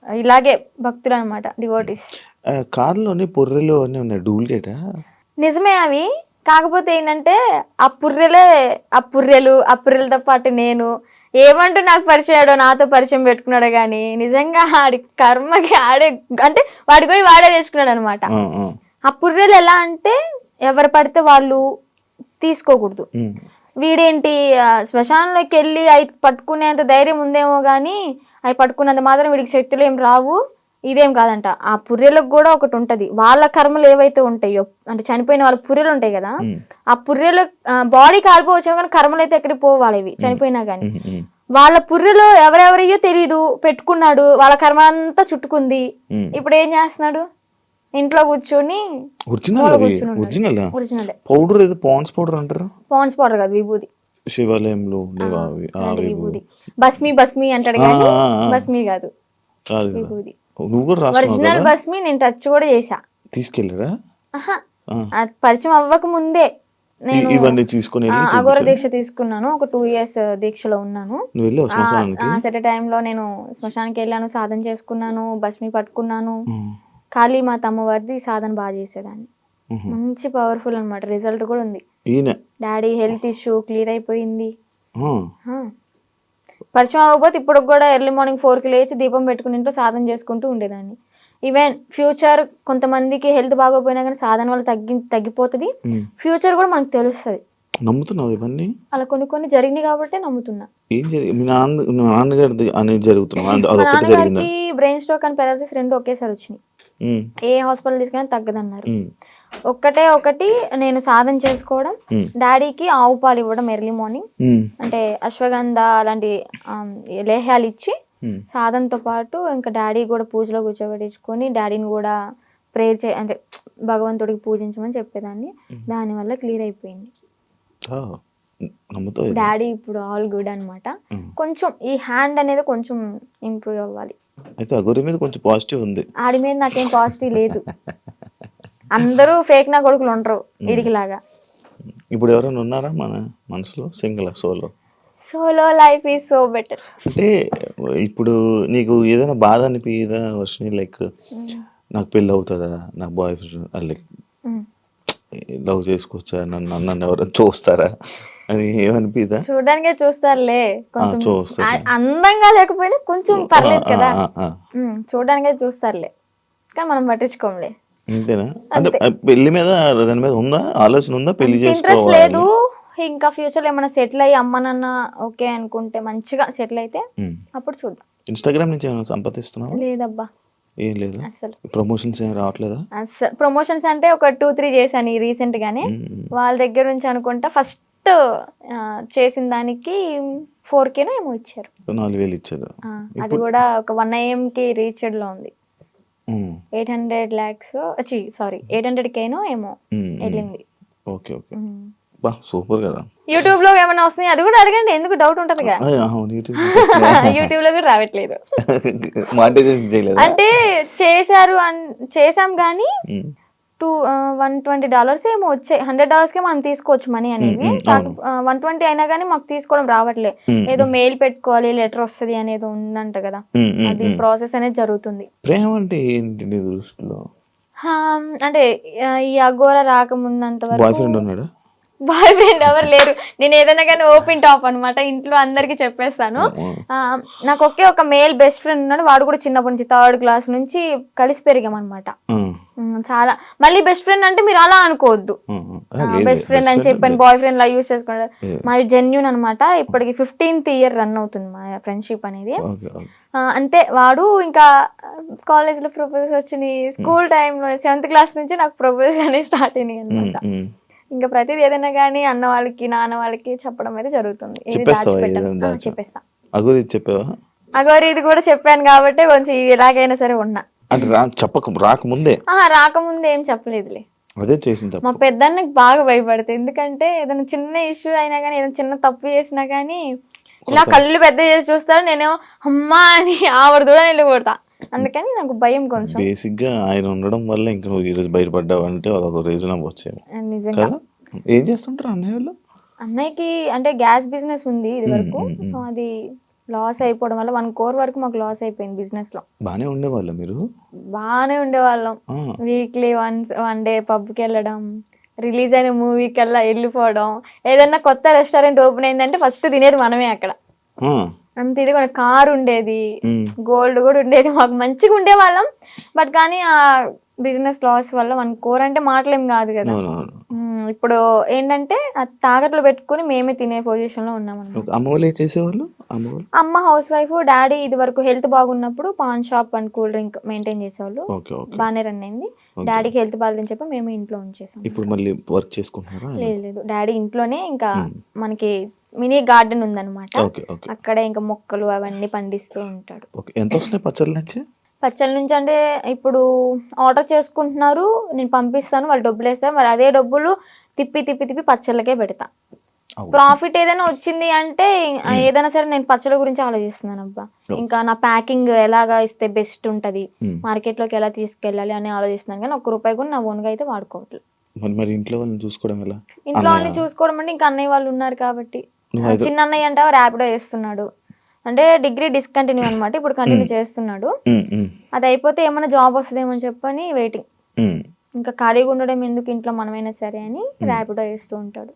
ఇలాగే భక్తులు అనమాట, డివోటీస్. కార్లోని పొర్రెలు అన్నీ ఉన్నాయి, డూప్లికేటా? నిజమే అవి. కాకపోతే ఏంటంటే ఆ పుర్రెలతో పాటు నేను ఏమంటూ నాకు పరిచయం, నాతో పరిచయం పెట్టుకున్నాడు కానీ నిజంగా ఆడి కర్మకి ఆడే, అంటే వాడికి పోయి వాడే తెచ్చుకున్నాడు అనమాట. ఆ పుర్రెలు ఎలా అంటే ఎవరు పడితే వాళ్ళు తీసుకోకూడదు. వీడేంటి శ్మశానంలోకి వెళ్ళి అవి పట్టుకునేంత ధైర్యం ఉందేమో కానీ అవి పట్టుకున్నంత మాత్రం వీడికి శక్తులు ఏం రావు, ఇదేం కాదంట. ఆ పుర్రెలకు కూడా ఒకటి ఉంటది, వాళ్ళ కర్మలు ఏవైతే ఉంటాయో, అంటే చనిపోయిన వాళ్ళ పుర్రెలు ఉంటాయి కదా, ఆ పుర్రెలు బాడీ కాలిపోవచ్చు కానీ కర్మలు అయితే ఎక్కడికి పోవాలి, ఇవి చనిపోయినా గానీ. వాళ్ళ పుర్రెలు ఎవరెవరయ్యో తెలీదు, పెట్టుకున్నాడు, వాళ్ళ కర్మ అంతా చుట్టుకుంది. ఇప్పుడు ఏం చేస్తున్నాడు, ఇంట్లో కూర్చొని ఒరిజినల్ పౌడర్, పాండ్స్ పౌడర్ అంటారు. పాండ్స్ పౌడర్ కాదు, విభూది. శివాలయంలో విభూది, భస్మి అంటాడు కానీ భస్మి కాదు, విభూది. ఒరిజినల్ భస్మి నేను టచ్ కూడా చేసా. తీసుకెళ్ళరా? పరిచయం అవ్వక ముందే నేను ఇవన్నీ తీసుకుని అఘోర దీక్ష తీసుకున్నాను. ఒక 2 years దీక్షలో ఉన్నాను. సెట్ టైంలో నేను శ్మశానానికి వెళ్ళాను, సాధన చేసుకున్నాను, భస్మి పట్టుకున్నాను. కాళీమాత అమ్మవారిది సాధన బాగా చేసేదాన్ని, మంచి పవర్ఫుల్ అనమాట. రిజల్ట్ కూడా ఉంది. డాడీ హెల్త్ ఇష్యూ క్లియర్ అయిపోయింది. పరిచయం అవ్వకపోతే ఇప్పుడు కూడా ఎర్లీ మార్నింగ్ 4కి లేచి దీపం పెట్టుకుని ఇంట్లో సాధన చేసుకుంటూ ఉండేదాన్ని. ఈవెన్ ఫ్యూచర్ కొంతమందికి హెల్త్ బాగోపోయినా కానీ సాధన వల్ల తగ్గిపోతుంది, ఫ్యూచర్ కూడా మనకు తెలుస్తుంది. నమ్ముతున్నావు ఇవన్నీ? అలా కొన్ని జరిగినాయి కాబట్టి నమ్ముతున్నా. నాన్నగారికి బ్రెయిన్ స్ట్రోక్ అండ్ పెరాలసిస్ 2 ఒకేసారి వచ్చినాయి. ఏ హాస్పిటల్ తీసుకున్నా తగ్గదన్నారు. ఒకటి నేను సాధన చేసుకోవడం, డాడీకి ఆవు పాలు ఇవ్వడం ఎర్లీ మార్నింగ్, అంటే అశ్వగంధ అలాంటి లేహ్యాలు ఇచ్చి సాధనతో పాటు ఇంకా డాడీ కూడా పూజలో కూర్చోబెట్టించుకొని డాడీని కూడా ప్రేయర్ అంటే భగవంతుడికి పూజించమని చెప్పేదాన్ని. దానివల్ల క్లియర్ అయిపోయింది. డాడీ ఇప్పుడు ఆల్ గుడ్ అనమాట. కొంచెం ఈ హ్యాండ్ అనేది కొంచెం ఇంప్రూవ్ అవ్వాలి. అయితే అఘోరి మీద కొంచెం పాజిటివ్ ఉంది, ఆడి మీద నాకేం పాజిటివ్ లేదు. అందరూ ఫేక్ నా కొడుకులు ఉండరు ఇడికిలాగా. ఇప్పుడు ఎవరైనా ఉన్నారా మన మనసులో? Single solo life is so better. అంటే ఇప్పుడు నీకు ఏదైనా బాధ అనిపించదా వర్షిని, లైక్ నాకు పెళ్ళి అవుతుందా, నాకు బాయ్ ఫ్రెండ్ లైక్ లవ్ చేసుకోవచ్చా, నన్ను ఎవరైనా చూస్తారా అని ఏమనిపిదా? చూడడానికే చూస్తారులే, కొంచెం అందంగా లేకపోయినా కొంచెం పర్లేదు కదా, చూడడానికే చూస్తారులే కానీ మనం పట్టించుకోంలే. అంతేనా? అంటే పెళ్లి మీద దాని మీద ఉందా ఆలోచన, ఉందా పెళ్లి ఇంట్రెస్ట్ లేదు. ఇంకా ఫ్యూచర్ లో ఏమైనా సెటిల్ అయ్యి అమ్మ నాన్న ఓకే అనుకుంటే, మంచిగా సెటిల్ అయితే అప్పుడు చూద్దాం. ఇన్స్టాగ్రామ్ నుంచి ఏమైనా సంపాదిస్తున్నావా? లేదబ్బా, ఏం లేదు. అసలు ప్రమోషన్స్ ఏం రావట్లేదా? అసలు ప్రమోషన్స్ అంటే ఒక 2-3 చేశాను రీసెంట్ గానే. వాళ్ళ దగ్గర నుంచి అనుకుంటా ఫస్ట్ చేసిన దానికి 4K ఏమో ఇచ్చారు, 4,000 ఇచ్చారు. అది కూడా ఒక 1 AM కి రీచ్డ్ లో ఉంది. 800 lakhs 800K ఏమో వెళ్ళింది. ఓకే ఓకే, బా సూపర్ కదా. యూట్యూబ్ లో ఏమైనా వస్తున్నాయి అది కూడా అడగండి, ఎందుకు డౌట్ ఉంటది కదా. యూట్యూబ్ లో కూడా రావట్లేదు, అంటే చేశాం కానీ టు $120 ఏమో వచ్చాయి. $100కే మనం తీసుకోవచ్చు మనీ అనేవి. 120 అయినా కానీ మాకు తీసుకోవడం రావట్లే. ఏదో మెయిల్ పెట్టుకోవాలి, లెటర్ వస్తుంది అనేది ఉందంట కదా, అది ప్రాసెస్ అనేది జరుగుతుంది. ప్రేమ అంటే ఏంటి నీ దృష్టిలో? అంటే ఈ అఘోరా రాకముందంత బాయ్ వరకు ఫ్రెండ్ ఉన్నాడా? బాయ్ ఫ్రెండ్ ఎవరు లేరు. నేను ఏదైనా కానీ ఓపెన్ టాప్ అనమాట, ఇంట్లో అందరికి చెప్పేస్తాను. నాకు ఒకే ఒక మేల్ బెస్ట్ ఫ్రెండ్ ఉన్నాడు. వాడు కూడా చిన్నప్పటి నుంచి 3rd క్లాస్ నుంచి కలిసి పెరిగాం అనమాట. చాలా మళ్ళీ బెస్ట్ ఫ్రెండ్ అంటే మీరు అలా అనుకోవద్దు, బెస్ట్ ఫ్రెండ్ అని చెప్పాను బాయ్ ఫ్రెండ్ లా యూజ్ చేసుకుంటారు. మాది జెన్యూన్ అనమాట. ఇప్పటికి 15th ఇయర్ రన్ అవుతుంది మా ఫ్రెండ్షిప్ అనేది. అంతే. వాడు ఇంకా కాలేజ్ లో ప్రపోజల్స్ వచ్చినాయి. స్కూల్ టైంలో 7th క్లాస్ నుంచి నాకు ప్రపోజల్స్ అనేవి స్టార్ట్ అయినాయి అనమాట. ఇంకా ప్రతిదీ ఏదైనా కానీ అన్న వాళ్ళకి నాన్న వాళ్ళకి చెప్పడం అయితే జరుగుతుంది. చెప్పేస్తా. అగోరి ఇది కూడా చెప్పాను కాబట్టి కొంచెం ఎలాగైనా సరే ఉన్నా. రాకముందే ఏం చెప్పలేదులే. అదే చేసింది. మా పెద్దన్నకి బాగా భయపడతాయి. ఎందుకంటే ఏదైనా చిన్న ఇష్యూ అయినా కానీ, ఏదైనా చిన్న తప్పు చేసినా కానీ ఇలా కళ్ళు పెద్ద చేసి చూస్తాడు. నేనేమో అమ్మా అని ఆవిడ కూడా వెళ్ళి కొడతా. అందుకని నాకు భయం కొంచెం. బేసిక్ గా ఆయన ఉండడం వల్ల ఇంకా నువ్వు ఈ రోజు బయటపడ్డావు అంటే అదొక రీజన్ వచ్చేది. నిజంగా. ఏం చేస్తుంటారు అన్నయ్య వాళ్ళు? అన్నయ్యకి అంటే గ్యాస్ బిజినెస్ ఉంది ఇది వరకు. సో అది లాస్ అయిపోవడం వల్ల 1 crore వరకు మాకు లాస్ అయిపోయింది బిజినెస్ లో. బానే ఉండేవాళ్ళం మీరు? బానే ఉండేవాళ్ళం. వీక్లీ వన్ డే పబ్కి వెళ్ళడం, రిలీజ్ అయిన మూవీకి వెళ్ళిపోవడం. ఏదన్నా కొత్త రెస్టారెంట్ ఓపెన్ అయిందంటే ఫస్ట్ తినేది మనమే అక్కడ. అంత ఇది కూడా కార్ ఉండేది, గోల్డ్ కూడా ఉండేది. మాకు మంచిగా ఉండేవాళ్ళం. బట్ కానీ ఆ బిజినెస్ లాస్ వల్ల 1 crore అంటే మాటలేం కాదు కదా. ఇప్పుడు ఏంటంటే తాకట్లు పెట్టుకుని మేమే తినే పొజిషన్ లో ఉన్నాం. అమ్మ హౌస్ వైఫ్, డాడీ ఇది వరకు హెల్త్ బాగున్నప్పుడు pan shop and cool drink maintain చేసేవాళ్ళు. బాగానే రన్ అయింది. డాడీకి హెల్త్ బాగాలేదని చెప్పి మేము ఇంట్లో ఉంచేసాం. ఇప్పుడు మళ్ళీ వర్క్ చేసుకుంటున్నారా? లేదు, డాడీ ఇంట్లోనే ఇంకా మనకి మినీ గార్డెన్ ఉందన్నమాట. అక్కడే ఇంకా మొక్కలు అవన్నీ పండిస్తూ ఉంటాడు. ఎంత వస్తున్నాయి పచ్చళ్ళ నుంచి? పచ్చళ్ళ నుంచి అంటే ఇప్పుడు ఆర్డర్ చేసుకుంటున్నారు, నేను పంపిస్తాను, వాళ్ళు డబ్బులు వేస్తారు. మరి అదే డబ్బులు తిప్పి పచ్చళ్ళకే పెడతా. ప్రాఫిట్ ఏదైనా వచ్చింది అంటే ఏదైనా సరే నేను పచ్చళ్ళ గురించి ఆలోచిస్తున్నాను. అబ్బా ఇంకా నా ప్యాకింగ్ ఎలాగా ఇస్తే బెస్ట్ ఉంటది, మార్కెట్ లోకి ఎలా తీసుకెళ్ళాలి అని ఆలోచిస్తున్నాను. కానీ ₹1 కూడా నా ఓన్గా అయితే వాడుకోవట్లేదు. ఇంట్లో వాళ్ళని చూసుకోవడం ఎలా? ఇంట్లో వాళ్ళని చూసుకోవడం అంటే ఇంకా అన్నయ్య వాళ్ళు ఉన్నారు కాబట్టి. చిన్న అన్నయ్య అంటే ర్యాపిడో చేస్తున్నాడు. అంటే డిగ్రీ డిస్కంటిన్యూ అనమాట. ఇప్పుడు కంటిన్యూ చేస్తున్నాడు. అది అయిపోతే ఏమైనా జాబ్ వస్తుందేమో అని చెప్పని వెయిటింగ్. ఇంకా ఖాళీగా ఉండడం ఎందుకు ఇంట్లో మనమైనా సరే అని ర్యాపిడో చేస్తూ ఉంటాడు.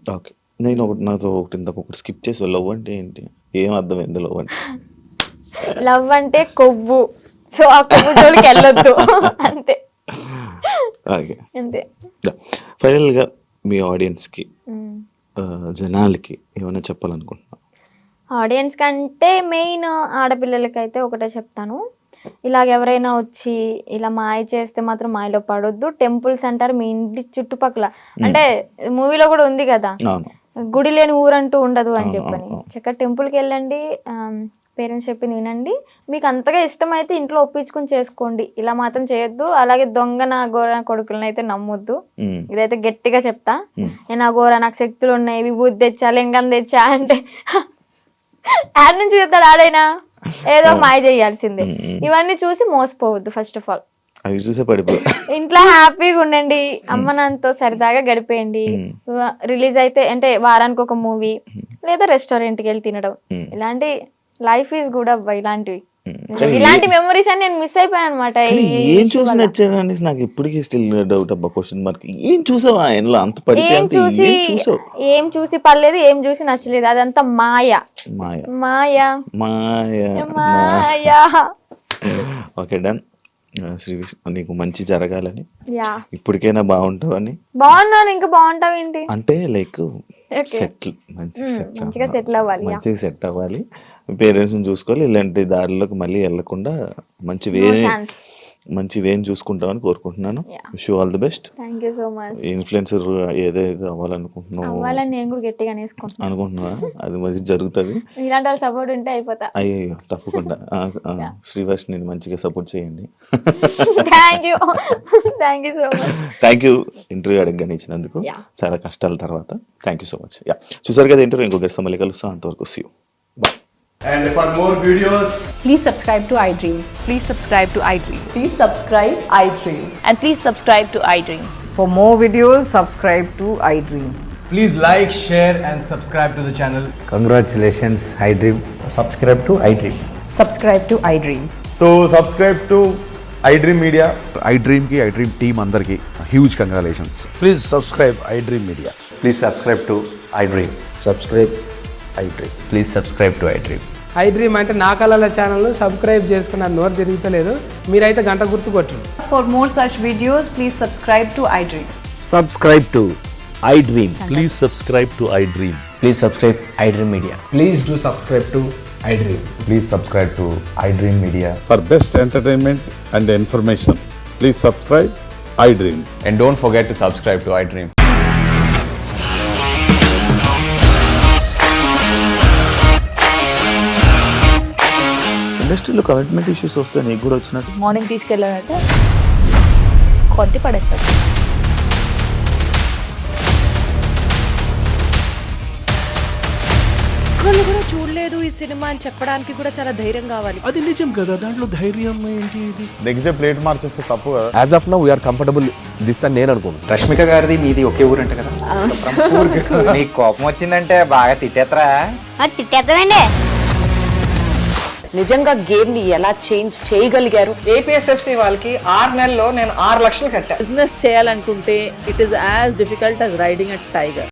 నేను నాతో ఒకటి స్కిప్ చేసి లవ్ అంటే ఏంటి, ఏం అర్థమైంది లవ్ అంటే? లవ్ అంటే కొవ్వు. సో ఆ కొవ్వు జోలికి వెళ్ళొద్దు అంతే. అంతే. ఫైనల్ గా మీ ఆడియన్స్ కి, జనాలకి ఏమైనా చెప్పాలనుకుంటున్నా? ఆడియన్స్ కంటే మెయిన్ ఆడపిల్లలకైతే ఒకటే చెప్తాను, ఇలాగ ఎవరైనా వచ్చి ఇలా మాయ చేస్తే మాత్రం మాయలో పడొద్దు. టెంపుల్స్ అంటారు మీ ఇంటి చుట్టుపక్కల, అంటే మూవీలో కూడా ఉంది కదా, గుడి లేని ఊరంటూ ఉండదు అని చెప్పని. చక్కగా టెంపుల్కి వెళ్ళండి, పేరెంట్స్ చెప్పింది వినండి. మీకు అంతగా ఇష్టమైతే ఇంట్లో ఒప్పించుకుని చేసుకోండి. ఇలా మాత్రం చేయొద్దు. అలాగే దొంగ నా గోర కొడుకులను అయితే నమ్మొద్దు. ఇదైతే గట్టిగా చెప్తా. నేను ఆ గోర నాకు శక్తులు ఉన్నాయి, విభూతి తెచ్చా, లింగం తెచ్చా అంటే యాడ్ నుంచి చెప్తాడు ఆడైనా, ఏదో మాయ చేయాల్సిందే. ఇవన్నీ చూసి మోసపోవద్దు. ఫస్ట్ ఆఫ్ ఆల్ ఇంట్లో హ్యాపీగా ఉండండి, అమ్మ నాన్నతో సరదాగా గడిపేయండి. రిలీజ్ అయితే అంటే వారానికి ఒక మూవీ లేదా రెస్టారెంట్కి వెళ్ళి తినడం, ఇలాంటి లైఫ్ ఈజ్ గుడ్ అబ్బా. ఇలాంటి మెమరీస్ అని నేను మిస్ అయిపోయాను అనమాట. ఏం చూసి నచ్చాడని నాకు ఇప్పటికీ స్టిల్ డౌట్ అబ్బా, క్వశ్చన్ మార్క్. ఏం చూసావా ఆయనలో అంత పడితే? ఏం చూసి పర్లేదు, ఏం చూసి నచ్చలేదు, అదంతా మాయా మాయా మాయా మాయా. Okay done. శ్రీ విష్ణు, నీకు మంచి జరగాలని, ఇప్పటికైనా బాగుంటావని. బాగున్నాను, ఇంకా బాగుంటావు ఏంటి అంటే లైక్ మంచిగా సెటిల్ అవ్వాలి, పేరెంట్స్ని చూసుకోవాలి, ఇలాంటి దారిలోకి మళ్ళీ వెళ్ళకుండా మంచి వేని చూసుకుంటామని కోరుకుంటున్నాను. Wish you all the best. Thank you so much. Influencer ఏదైతే అవ్వాలనుకుంటున్నావు నేను కూడా గట్టిగా అనుకుంటున్నా, అది మంచి జరుగుతుంది. ఇలాంటి వాళ్ళ సపోర్ట్ ఉంటే అయిపోతా. అయ్యో తప్పకుండా. శ్రీవర్ష్ నేను మంచిగా సపోర్ట్ చేయండి. Thank you so much. Thank you interview అడగగానే ఇచ్చినందుకు, చాలా కష్టాల తర్వాత. Thank you so much. చూసారు కదా ఇంటర్వ్యూ, ఇంకో గెస్ట్ మళ్ళీ కలుస్తాం. అంతవరకు see you. Bye. And for more videos, please subscribe to iDream. Please subscribe to iDream. Please subscribe iDream. And please subscribe to iDream. For more videos, subscribe to iDream. Please like, share, and subscribe to the channel. Congratulations, iDream. Subscribe to iDream. Subscribe to iDream. So subscribe to iDream Media. iDreamకి iDream టీమ్ అందరికీ huge congratulations. Please subscribe iDream Media. Please subscribe to iDream. Subscribe iDream. Please subscribe to iDream. iDream అంటే నా కళల ఛానల్ను సబ్స్క్రైబ్ చేసుకున్న నోరు తిరుగుతలేదు, మీరైతే గంట గుర్తు కొట్టండి. For more such videos, please subscribe to iDream. Subscribe to iDream. Please subscribe to iDream. Please subscribe iDream Media. Please do subscribe to iDream. Please subscribe to iDream media. For best entertainment and information, please subscribe iDream. And don't forget to subscribe to iDream. ఇండస్ట్రీలో కమిట్మెంట్ ఇష్యూస్ వస్తే నీకు కూడా వచ్చినట్టు మార్నింగ్ తీసుకెళ్ళాడంటే కొట్టి పడేస్తాడు. ఒక్కళ్ళు కూడా చూడలేదు ఈ సినిమా అని చెప్పడానికి కూడా చాలా ధైర్యం కావాలి. అది నిజం కదా, దాంట్లో ధైర్యం ఏంటి? ఇది నెక్స్ట్ డే ప్లేట్ మార్చేస్తే తప్పు కదా. As of now, we are comfortable this అని నేను అనుకుంటున్నాను. రష్మిక గారిది మీది ఒకే ఊరంట కదా. నీకు కోపం వచ్చిందంటే బాగా తిట్టేత్తరా? తిట్టేద్దామండి. నిజంగా గేమ్ ని ఎలా చేంజ్ చేయగలిగారు? ఏపీఎస్ఎఫ్సి వాళ్ళకి 6 నెలల్లో నేను 6 లక్షలు కట్టా. బిజినెస్ చేయాలనుకుంటే it is as difficult as riding a tiger.